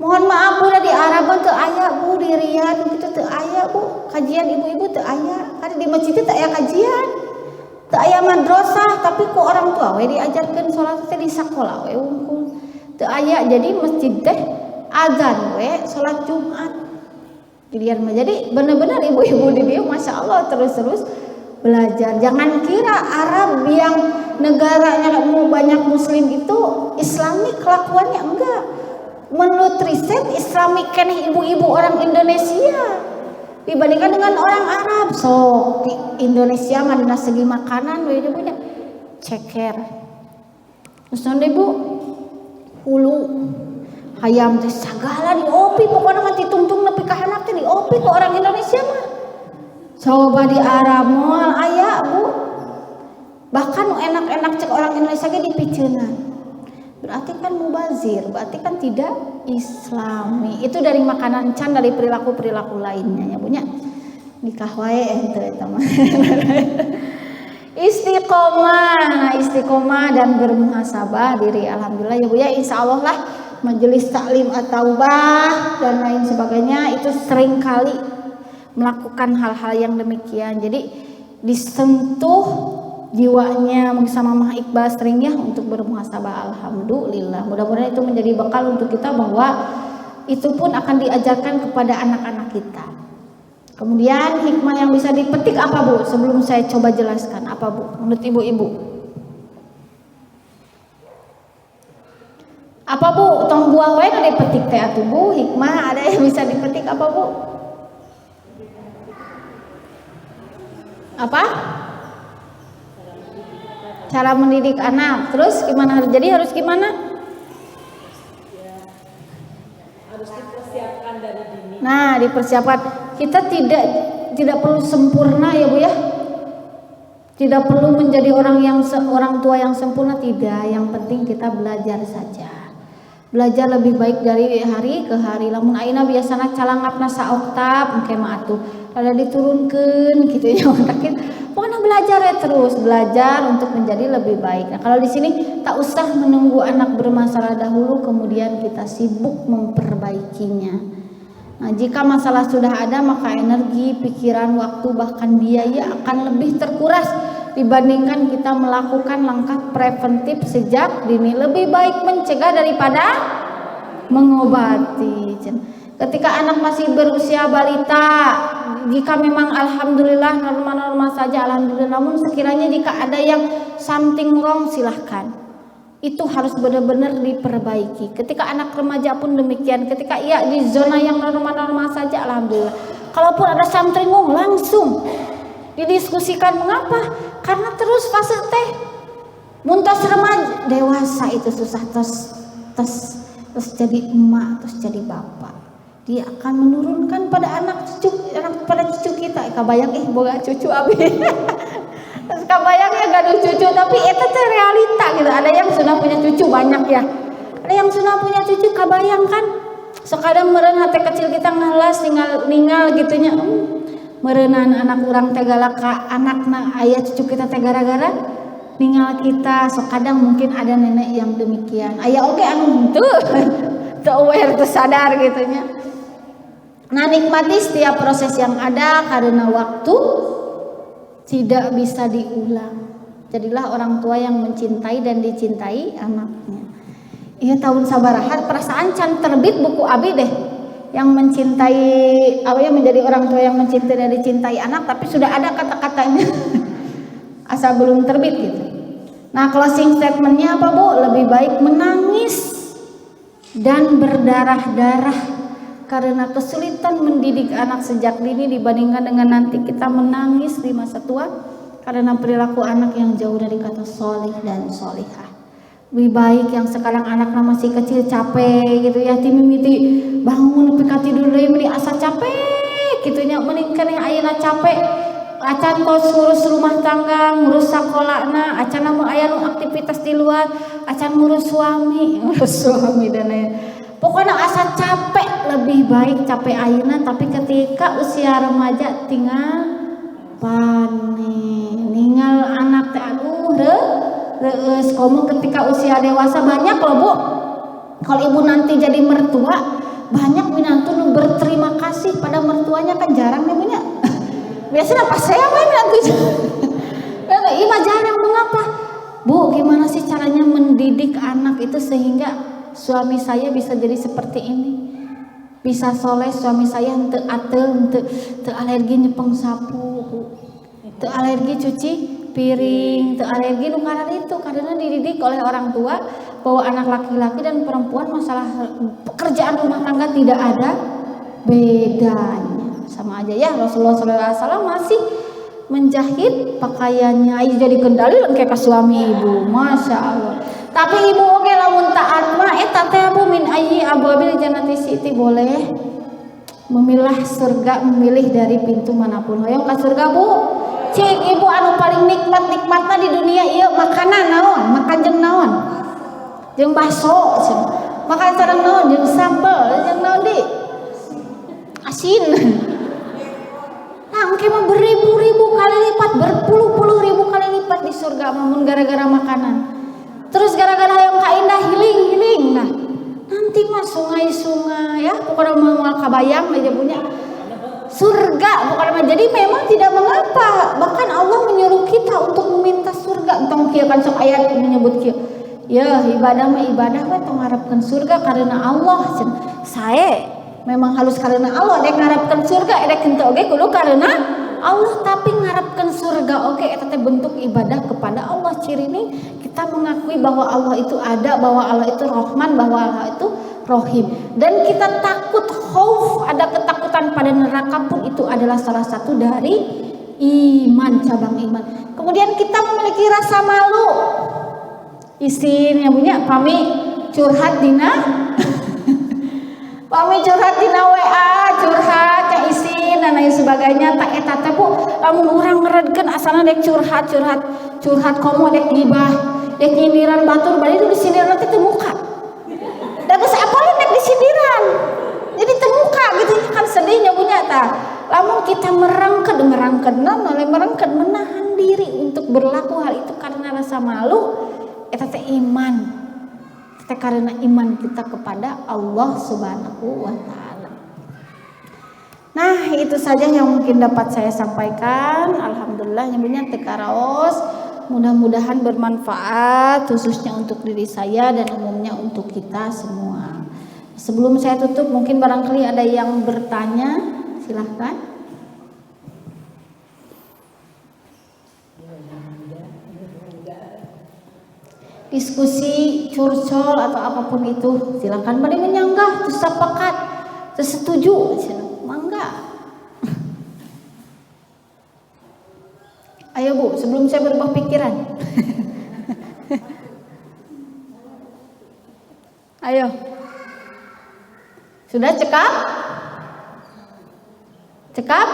Mohon maaf Bu, di Arab teu aya Bu, di Riyadh gitu teu aya Bu, kajian ibu-ibu teu aya. Karena di masjid teu aya kajian. Teu aya madrasah, tapi ku orang tua we diajarkeun salat teh di sakola we wungkul. Teu aya, jadi masjid teh azan we salat Jumat. Jadi benar-benar ibu-ibu di dia Masya Allah terus belajar. Jangan kira Arab yang negaranya banyak muslim itu Islamik kelakuannya, enggak. Menurut riset Islamik keneh ibu-ibu orang Indonesia dibandingkan dengan orang Arab. So di Indonesia mah dina segi makanan we punya ceker. Terus nanti Bu hulu hayam teh sagala diopi, pokoknya mah ditungtung nepi ka handap teh diopi ke orang Indonesia mah. Coba di Arab moal aya Bu. Bahkan enak-enak cek orang Indonesia ge dipiceunan. Berarti kan mubazir, berarti kan tidak islami. Itu dari makanan can, dari perilaku-perilaku lainnya ya punya. Nikah wae ente eta mah. Istiqomah dan bermuhasabah diri. Alhamdulillah ya Bu ya, insyaallah lah majelis taklim at-taubah dan lain sebagainya itu sering kali melakukan hal-hal yang demikian. Jadi disentuh jiwanya sama Mah Iqbal sering ya untuk bermuhasabah. Alhamdulillah, mudah-mudahan itu menjadi bekal untuk kita bahwa itu pun akan diajarkan kepada anak-anak kita. Kemudian hikmah yang bisa dipetik apa Bu? Sebelum saya coba jelaskan apa Bu menurut ibu-ibu? Apa Bu? Tong buah wae nu dipetik teh atuh Bu, hikmah ada yang bisa dipetik apa Bu? Apa? Cara mendidik anak. Terus gimana? Harus gimana? Harus dipersiapkan dari dini. Nah, dipersiapkan. Kita tidak perlu sempurna ya Bu ya. Tidak perlu menjadi orang tua yang sempurna, tidak. Yang penting kita belajar saja. Belajar lebih baik dari hari ke hari. Lamun ayeuna biasana calangapna saoktab engke mah atuh rada diturunkeun gitu ya. Pokoknya belajar ya, terus belajar untuk menjadi lebih baik. Nah, kalau di sini tak usah menunggu anak bermasalah dahulu kemudian kita sibuk memperbaikinya. Nah, jika masalah sudah ada maka energi, pikiran, waktu bahkan biaya akan lebih terkuras dibandingkan kita melakukan langkah preventif sejak dini. Lebih baik mencegah daripada mengobati. Ketika anak masih berusia balita, jika memang alhamdulillah normal-normal saja alhamdulillah, namun sekiranya jika ada yang something wrong silahkan, itu harus benar-benar diperbaiki. Ketika anak remaja pun demikian, ketika ia di zona yang normal-normal saja alhamdulillah, kalaupun ada something wrong langsung didiskusikan. Mengapa? Karena terus fase teh muntas remaja, dewasa itu susah terus jadi emak, terus jadi bapak. Dia akan menurunkan pada pada cucu kita. Kabayang boga cucu abi. Terus kabayangnya gaduh cucu, tapi itu teh realita gitu. Ada yang sudah punya cucu banyak ya. Ada yang sudah punya cucu, kabayang kan. Sekadang meureun hate kecil kita ngalas ningal gitunya. Meureunana anak urang teh galak ka anakna, aya cucu kita teh gara-gara ningal kita. Sekadang mungkin ada nenek yang demikian. Aya oge anu teu aware, teu sadar gitunya. Nah, nikmati setiap proses yang ada karena waktu tidak bisa diulang. Jadilah orang tua yang mencintai dan dicintai anaknya. Iya, tahun sabaraha perasaan can terbit buku abi deh yang mencintai menjadi orang tua yang mencintai dan dicintai anak, tapi sudah ada kata-katanya. Asal belum terbit gitu. Nah, closing statementnya apa Bu? Lebih baik menangis dan berdarah-darah Karena kesulitan mendidik anak sejak dini dibandingkan dengan nanti kita menangis di masa tua karena perilaku anak yang jauh dari kata solih dan solihah. Lebih baik yang sekarang anaknya masih kecil capek gitu ya, timimiti bangun nepi ka tidur deui meni asa capek gitu nya, mending kana ayeuna capek acan kos ngurus rumah tangga, ngurus sakolana, acan mah aya nu aktivitas di luar, acan ngurus suami dan lain. Pokoknya asa capek, lebih baik capek ayeuna tapi ketika usia remaja tinggal panen, ninggal anak teh aduh reus komo ketika usia dewasa banyak loh Bu. Kalau ibu nanti jadi mertua, banyak minantu nu berterima kasih pada mertuanya kan jarang nih punya. Biasanya pas saya main nanti. Iya jarang, mengapa? Bu, gimana sih caranya mendidik anak itu sehingga suami saya bisa jadi seperti ini? Bisa soleh, suami saya henteu ateul, henteu alergi nyepeng sapu, henteu alergi cuci piring, henteu alergi nu karena itu karena dididik oleh orang tua bahwa anak laki-laki dan perempuan masalah pekerjaan rumah tangga tidak ada bedanya, sama aja ya. Rasulullah SAW masih menjahit pakaiannya, jadi kendali kayak ke suami ibu, masya Allah. Tapi ibu oke lamun taat mah eta teh Bu min ayyi abwabil jannati siti, boleh memilah surga, memilih dari pintu manapun. Hoyong ka surga Bu. Cik ibu anu paling nikmatna di dunia ieu makanan naon? Makan jeung naon? Jeung bakso. Makan sareng naon? Jeung sambel, jeung naon di? Asin. Nah, engke mah beribu-ribu kali lipat, berpuluh-puluh ribu kali lipat di surga mun gara-gara makanan. Terus gara-gara yang kaindah hiling. Nah, nanti mah sungai-sungai ya, pokoknya mau kabayang aja punya surga pokoknya. Jadi memang tidak mengapa, bahkan Allah menyuruh kita untuk meminta surga. Entong kieu kan sok ayat menyebut kieu. Ya, ibadah mah ibadah we tong ngarepkeun surga karena Allah. Sae memang halus karena Allah, dek ngarepkeun surga, dek henteu oge kudu karena Allah, tapi ngarepkeun surga oge eta teh bentuk ibadah kepada Allah. Ciri ini kita mengakui bahwa Allah itu ada, bahwa Allah itu Rahman, bahwa Allah itu Rohim, dan kita takut, khauf, ada ketakutan pada neraka pun itu adalah salah satu dari iman, cabang iman. Kemudian kita memiliki rasa malu. Isin yang punya pami curhat dina pami curhat dina WA, curhat yang isin dan lain sebagainya. Tak eta teh Bu, lamun urang ngeredkeun asana dek curhat komo dek gibah, dek nyindiran batur bari itu disindiran teh teu muka. Da geus apalin dek disindiran. Jadi teu muka gitu kan sedihnya punya tah. Lamun kita merengked menahan diri untuk berlaku hal itu karena rasa malu, eta teh iman. Eta karena iman kita kepada Allah Subhanahu wa taala. Nah, itu saja yang mungkin dapat saya sampaikan. Alhamdulillah nyambungnya teh karaos. Mudah-mudahan bermanfaat khususnya untuk diri saya dan umumnya untuk kita semua. Sebelum saya tutup, mungkin barangkali ada yang bertanya, silahkan. Diskusi, curcol atau apapun itu, silahkan. Bari menyanggah, terus sepakat, terus setuju, mangga. Ayo Bu, sebelum saya berubah pikiran. Ayo. Sudah cekap? Cekap?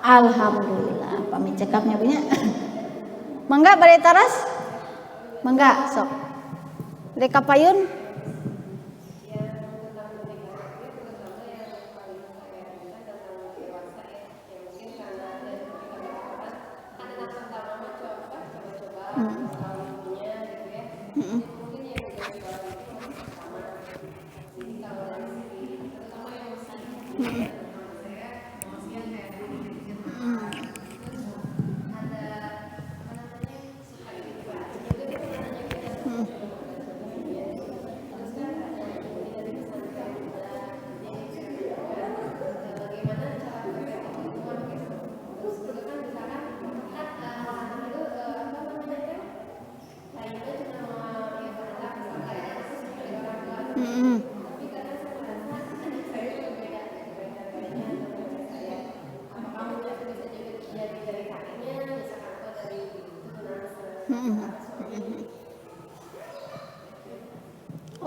Alhamdulillah, pamit cekapnya punya. Mangga bari taras? Mangga, sok. Dek kapayun?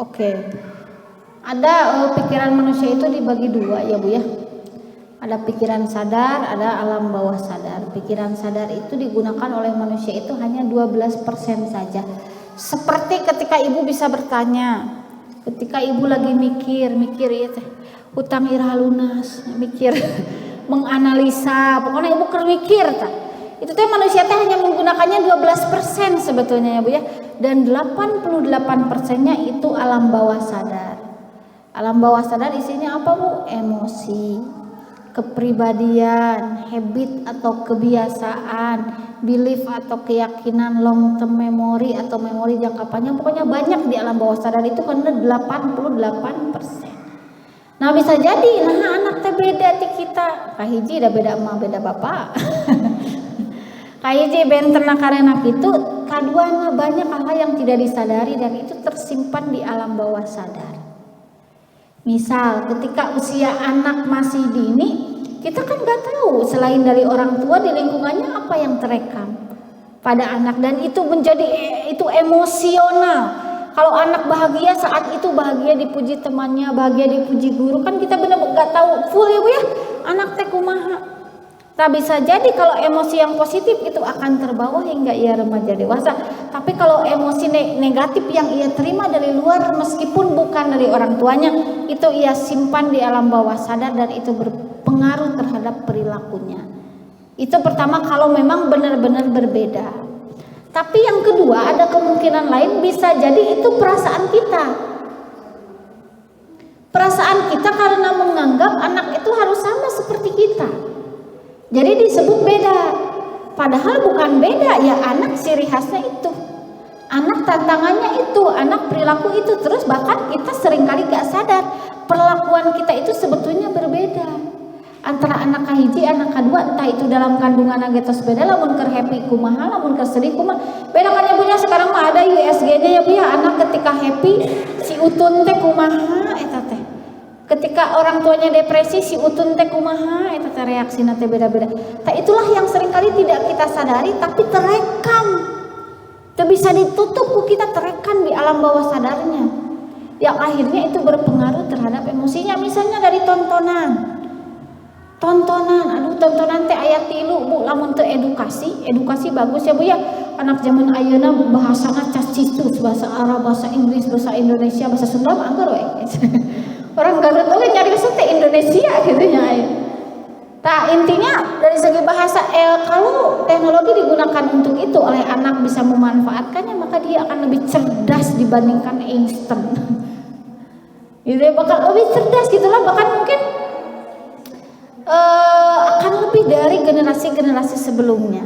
Oke. Ada pikiran manusia itu dibagi dua ya Bu ya. Ada pikiran sadar, ada alam bawah sadar. Pikiran sadar itu digunakan oleh manusia itu hanya 12% saja. Seperti ketika ibu bisa bertanya, ketika ibu lagi mikir ya teh, hutang ira lunas, mikir, menganalisa, pokoknya ibu mikir tak. Itu teh manusia teh hanya menggunakannya 12% sebetulnya ya Bu ya. Dan 88%-nya itu alam bawah sadar. Alam bawah sadar isinya apa Bu? Emosi, kepribadian, habit atau kebiasaan, belief atau keyakinan, long term memory atau memori jangka panjang, pokoknya banyak di alam bawah sadar itu karena 88%. Nah bisa jadi anak teh beda ti kita, kahiji da beda emak beda bapak. Kahiji benten karena itu, kaduana banyak hal yang tidak disadari dan itu tersimpan di alam bawah sadar. Misal ketika usia anak masih dini, kita kan gak tahu selain dari orang tua di lingkungannya apa yang terekam pada anak, dan itu menjadi itu emosional. Kalau anak bahagia saat itu, bahagia dipuji temannya, bahagia dipuji guru, kan kita benar-benar gak tahu full ya Bu ya anak teh kumaha. Tak bisa jadi kalau emosi yang positif itu akan terbawa hingga ia remaja dewasa. Tapi kalau emosi negatif yang ia terima dari luar meskipun bukan dari orang tuanya, itu ia simpan di alam bawah sadar dan itu berpengaruh terhadap perilakunya. Itu pertama kalau memang benar-benar berbeda. Tapi yang kedua ada kemungkinan lain, bisa jadi itu perasaan kita. Perasaan kita karena menganggap anak itu harus sama seperti kita. Jadi disebut beda, padahal bukan beda ya, anak ciri khasnya itu, anak tantangannya itu, anak perilaku itu. Terus bahkan kita seringkali gak sadar perlakuan kita itu sebetulnya berbeda antara anak kahiji, anak kedua, entah itu dalam kandungan getos beda, lamun keur happy kumaha, lamun keur sedih kumaha. Beda kan ya Bu ya, sekarang mah ada USG-nya ya Bu ya, anak ketika happy si utun teh kumaha eta teh. Ketika orang tuanya depresi si utun teh kumaha eta teh reaksina teh beda-beda. Tah itulah yang seringkali tidak kita sadari tapi terekam. Teu bisa ditutup ku kita, terekam di alam bawah sadarnya. Yang akhirnya itu berpengaruh terhadap emosinya. Misalnya dari tontonan, aduh tontonan teh aya 3 Bu, lamun teu edukasi bagus ya Bu ya. Anak zaman ayeuna bahasana cacitus, bahasa Arab, bahasa Inggris, bahasa Indonesia, bahasa Sunda mah anggar we. Orang Garut oke nyari teh Indonesia gitu nya. Nah intinya dari segi bahasa, kalau teknologi digunakan untuk itu oleh anak bisa memanfaatkannya, maka dia akan lebih cerdas dibandingkan Einstein. Gitu bakal lebih cerdas gitulah, bahkan mungkin akan lebih dari generasi-generasi sebelumnya.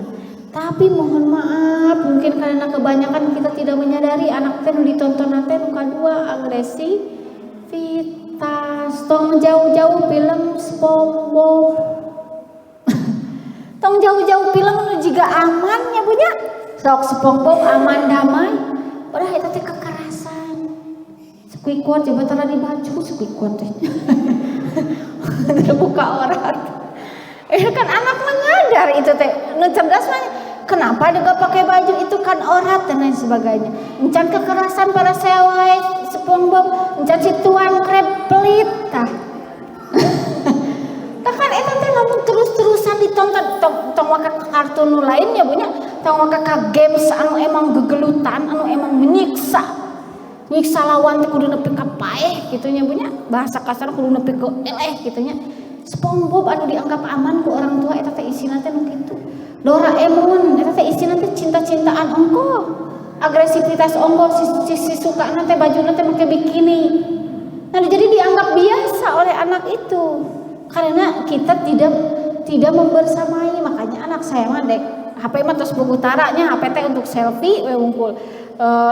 Tapi mohon maaf, mungkin karena kebanyakan kita tidak menyadari anak teh ditonton teh nu kadua agresivitas. Tong jauh-jauh film SpongeBob. Tong jauh-jauh film nu jiga aman nya Bu nya. Sok SpongeBob aman damai. Udah eta teh kekerasan. Squidward coba tara dibaju Squidward teh. Terbuka orang. Kan anak menyadar itu teh nu cerdas mah. Kenapa juga pakai baju itu kan orat dan lain sebagainya. Encan kekerasan para sewai SpongeBob, encan si tuan krab pelit tah. Tah kan eta teh lamun terus-terusan ditonton tong waka kartun nu lain ya Bu nya, tong waka ka games anu emang gegelutan, anu emang menyiksa. Nyiksa lawan teh kudu nepi ka paeh kitu nya Bu nya. Bahasa kasar kudu nepi ke eleh kitu nya. SpongeBob anu dianggap aman ku orang tua eta teh isina teh nu kitu. Doraemon eta teh isina teh cinta-cintaan ongko, agresivitas ongko, si suka teh bajuna teh make bikini. Nah jadi dianggap biasa oleh anak itu karena kita tidak membersamai. Makanya anak saya mah dek HP mah tos boga utaranya, HP teh untuk selfie we wungkul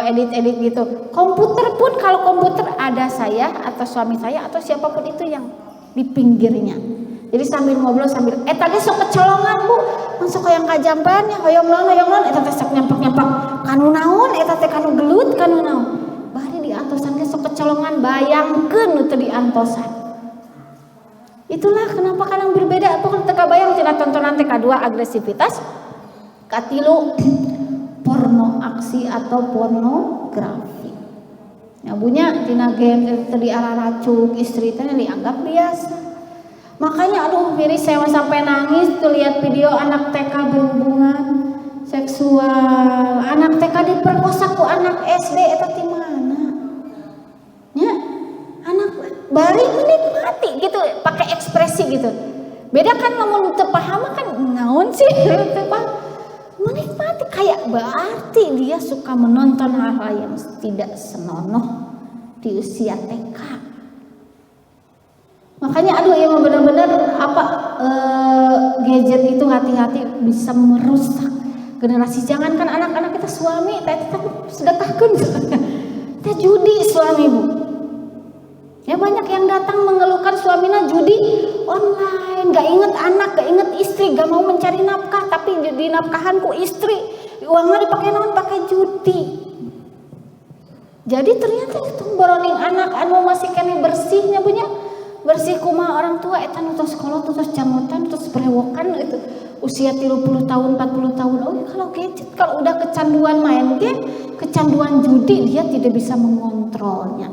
edit gitu. Komputer pun, kalau komputer ada saya atau suami saya atau siapapun itu yang di pinggirnya. Jadi sambil ngobrol sambil tadi sok kecolongan Bu, masuk yang kajampan ya hoyong naon eta teh sok nyampak kanu naon eta teh kanu gelut kanu naon. Bari di antosan ge sok kecolongan, bayangkeun nu teu di antosan. Itulah kenapa kadang berbeda. Pokoknya teu kabayang cenah tontonan teh kadua agresivitas, katilu porno aksi atau pornografi. Ya bunya tina game tadi arah racuk istri teh dianggap biasa. Makanya aduh miris saya sampai nangis tuh lihat video anak TK berhubungan seksual. Anak TK diperkosa ku anak SD eta ti mana? Ya, anak bari menikmati gitu, pakai ekspresi gitu. Beda kan namun teu paham kan naon sih teu paham. Menikmati kayak berarti dia suka menonton hal-hal yang tidak senonoh di usia TK. Makanya aduh ya benar-benar gadget itu hati-hati bisa merusak generasi. Jangankan anak-anak kita, suami kita sedekahkan teh judi suami bu. Ya banyak yang datang mengeluhkan suaminya judi online, gak inget anak, gak inget istri, gak mau mencari nafkah, tapi di nafkahan ku istri, uangnya dipakai naon, pakai judi. Jadi ternyata itu boroning anak anu masih kene bersihnya punya bersih kumaha orang tua eta nu tos sekolah terus jangutan terus berewokan itu usia 30 tahun 40 tahun. Oh ya kalau gadget, kalau udah kecanduan main game, kecanduan judi, dia tidak bisa mengontrolnya.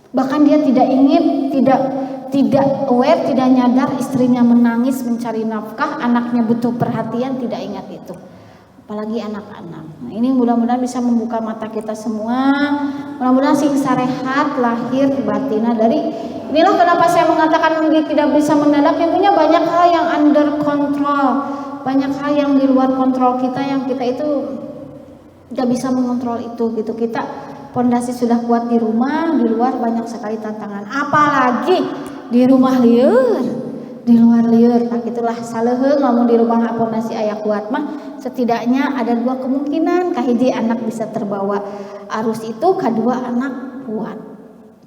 Bahkan dia tidak ingin, tidak aware, tidak nyadar istrinya menangis mencari nafkah, anaknya butuh perhatian, tidak ingat itu. Apalagi anak-anak. Nah, ini mudah-mudahan bisa membuka mata kita semua. Mudah-mudahan sing sarehat lahir batina dari inilah kenapa saya mengatakan tidak bisa mendadak, yang punya banyak hal yang under control, banyak hal yang di luar kontrol kita, yang kita itu tidak bisa mengontrol itu gitu. Kita pondasi sudah kuat di rumah, di luar banyak sekali tantangan, apalagi di rumah lieur, di luar lieur. Nah itulah saleheng ngomong di rumah pondasi aya kuat mah setidaknya ada dua kemungkinan, kahiji anak bisa terbawa arus itu, kedua anak kuat.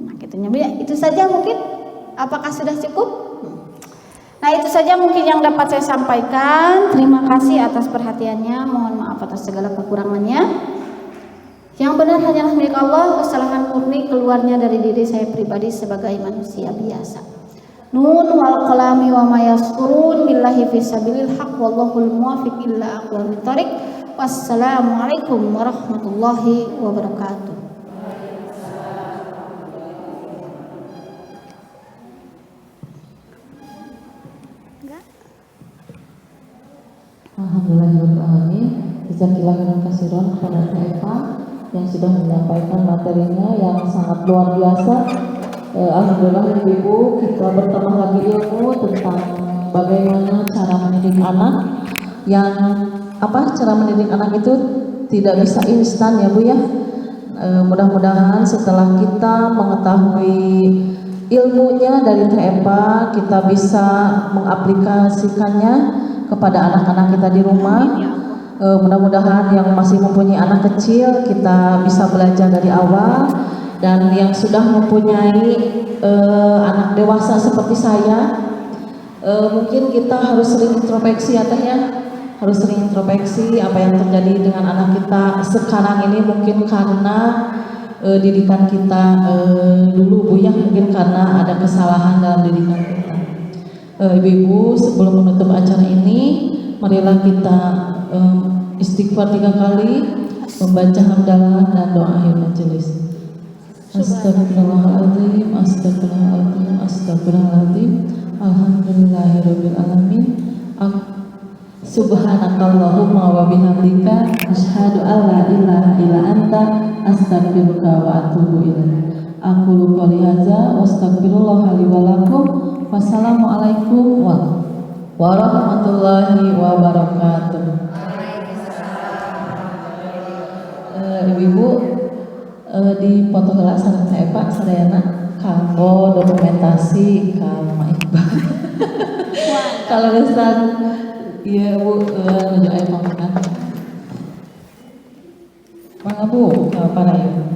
Nah gitunya ya, itu saja mungkin. Apakah sudah cukup? Nah itu saja mungkin yang dapat saya sampaikan. Terima kasih atas perhatiannya, mohon maaf atas segala kekurangannya. Yang benar hanyalah milik Allah, kesalahan murni keluarnya dari diri saya pribadi sebagai manusia biasa. Nun wal qalami wa ma yasturun billahi fi sabilil haq wallahul muwaffiq illa aqwamit thoriq. Wassalamualaikum warahmatullahi wabarakatuh. Alhamdulillahirrahmanirrahim. Jazakillah khairan katsiran kepada Eva yang sudah menyampaikan materinya yang sangat luar biasa. Alhamdulillah Ibu, kita bertambah lagi ilmu tentang bagaimana cara mendidik anak. Yang cara mendidik anak itu tidak bisa instan ya Bu ya. Mudah-mudahan setelah kita mengetahui ilmunya dari Eva, kita bisa mengaplikasikannya kepada anak-anak kita di rumah. Mudah-mudahan yang masih mempunyai anak kecil kita bisa belajar dari awal, dan yang sudah mempunyai anak dewasa seperti saya, mungkin kita harus sering introspeksi ya Teh ya, harus sering introspeksi apa yang terjadi dengan anak kita sekarang ini. Mungkin karena didikan kita dulu Bu ya, mungkin karena ada kesalahan dalam didikan kita. Ibu-ibu, sebelum menutup acara ini, marilah kita istighfar 3 kali, membaca hamdalah dan doa akhir majelis. Astagfirullahaladzim, astagfirullahaladzim, astagfirullahaladzim. Alhamdulillahirabbil alamin. Subhanakallahumma wa bihamdika asyhadu an la ilaha illa anta astaghfiruka wa atubu ilaik. Aqulu qouli hadza wa astaghfirullah li wa lakum. Wassalamualaikum warahmatullahi wabarakatuh. Ibu-ibu, di foto gelasan saya Pak sadayana kanggo dokumentasi ka Iqbal. Kalau gesan iya Bu, menuju aya pamungkas. Mangga Bu, para ibu.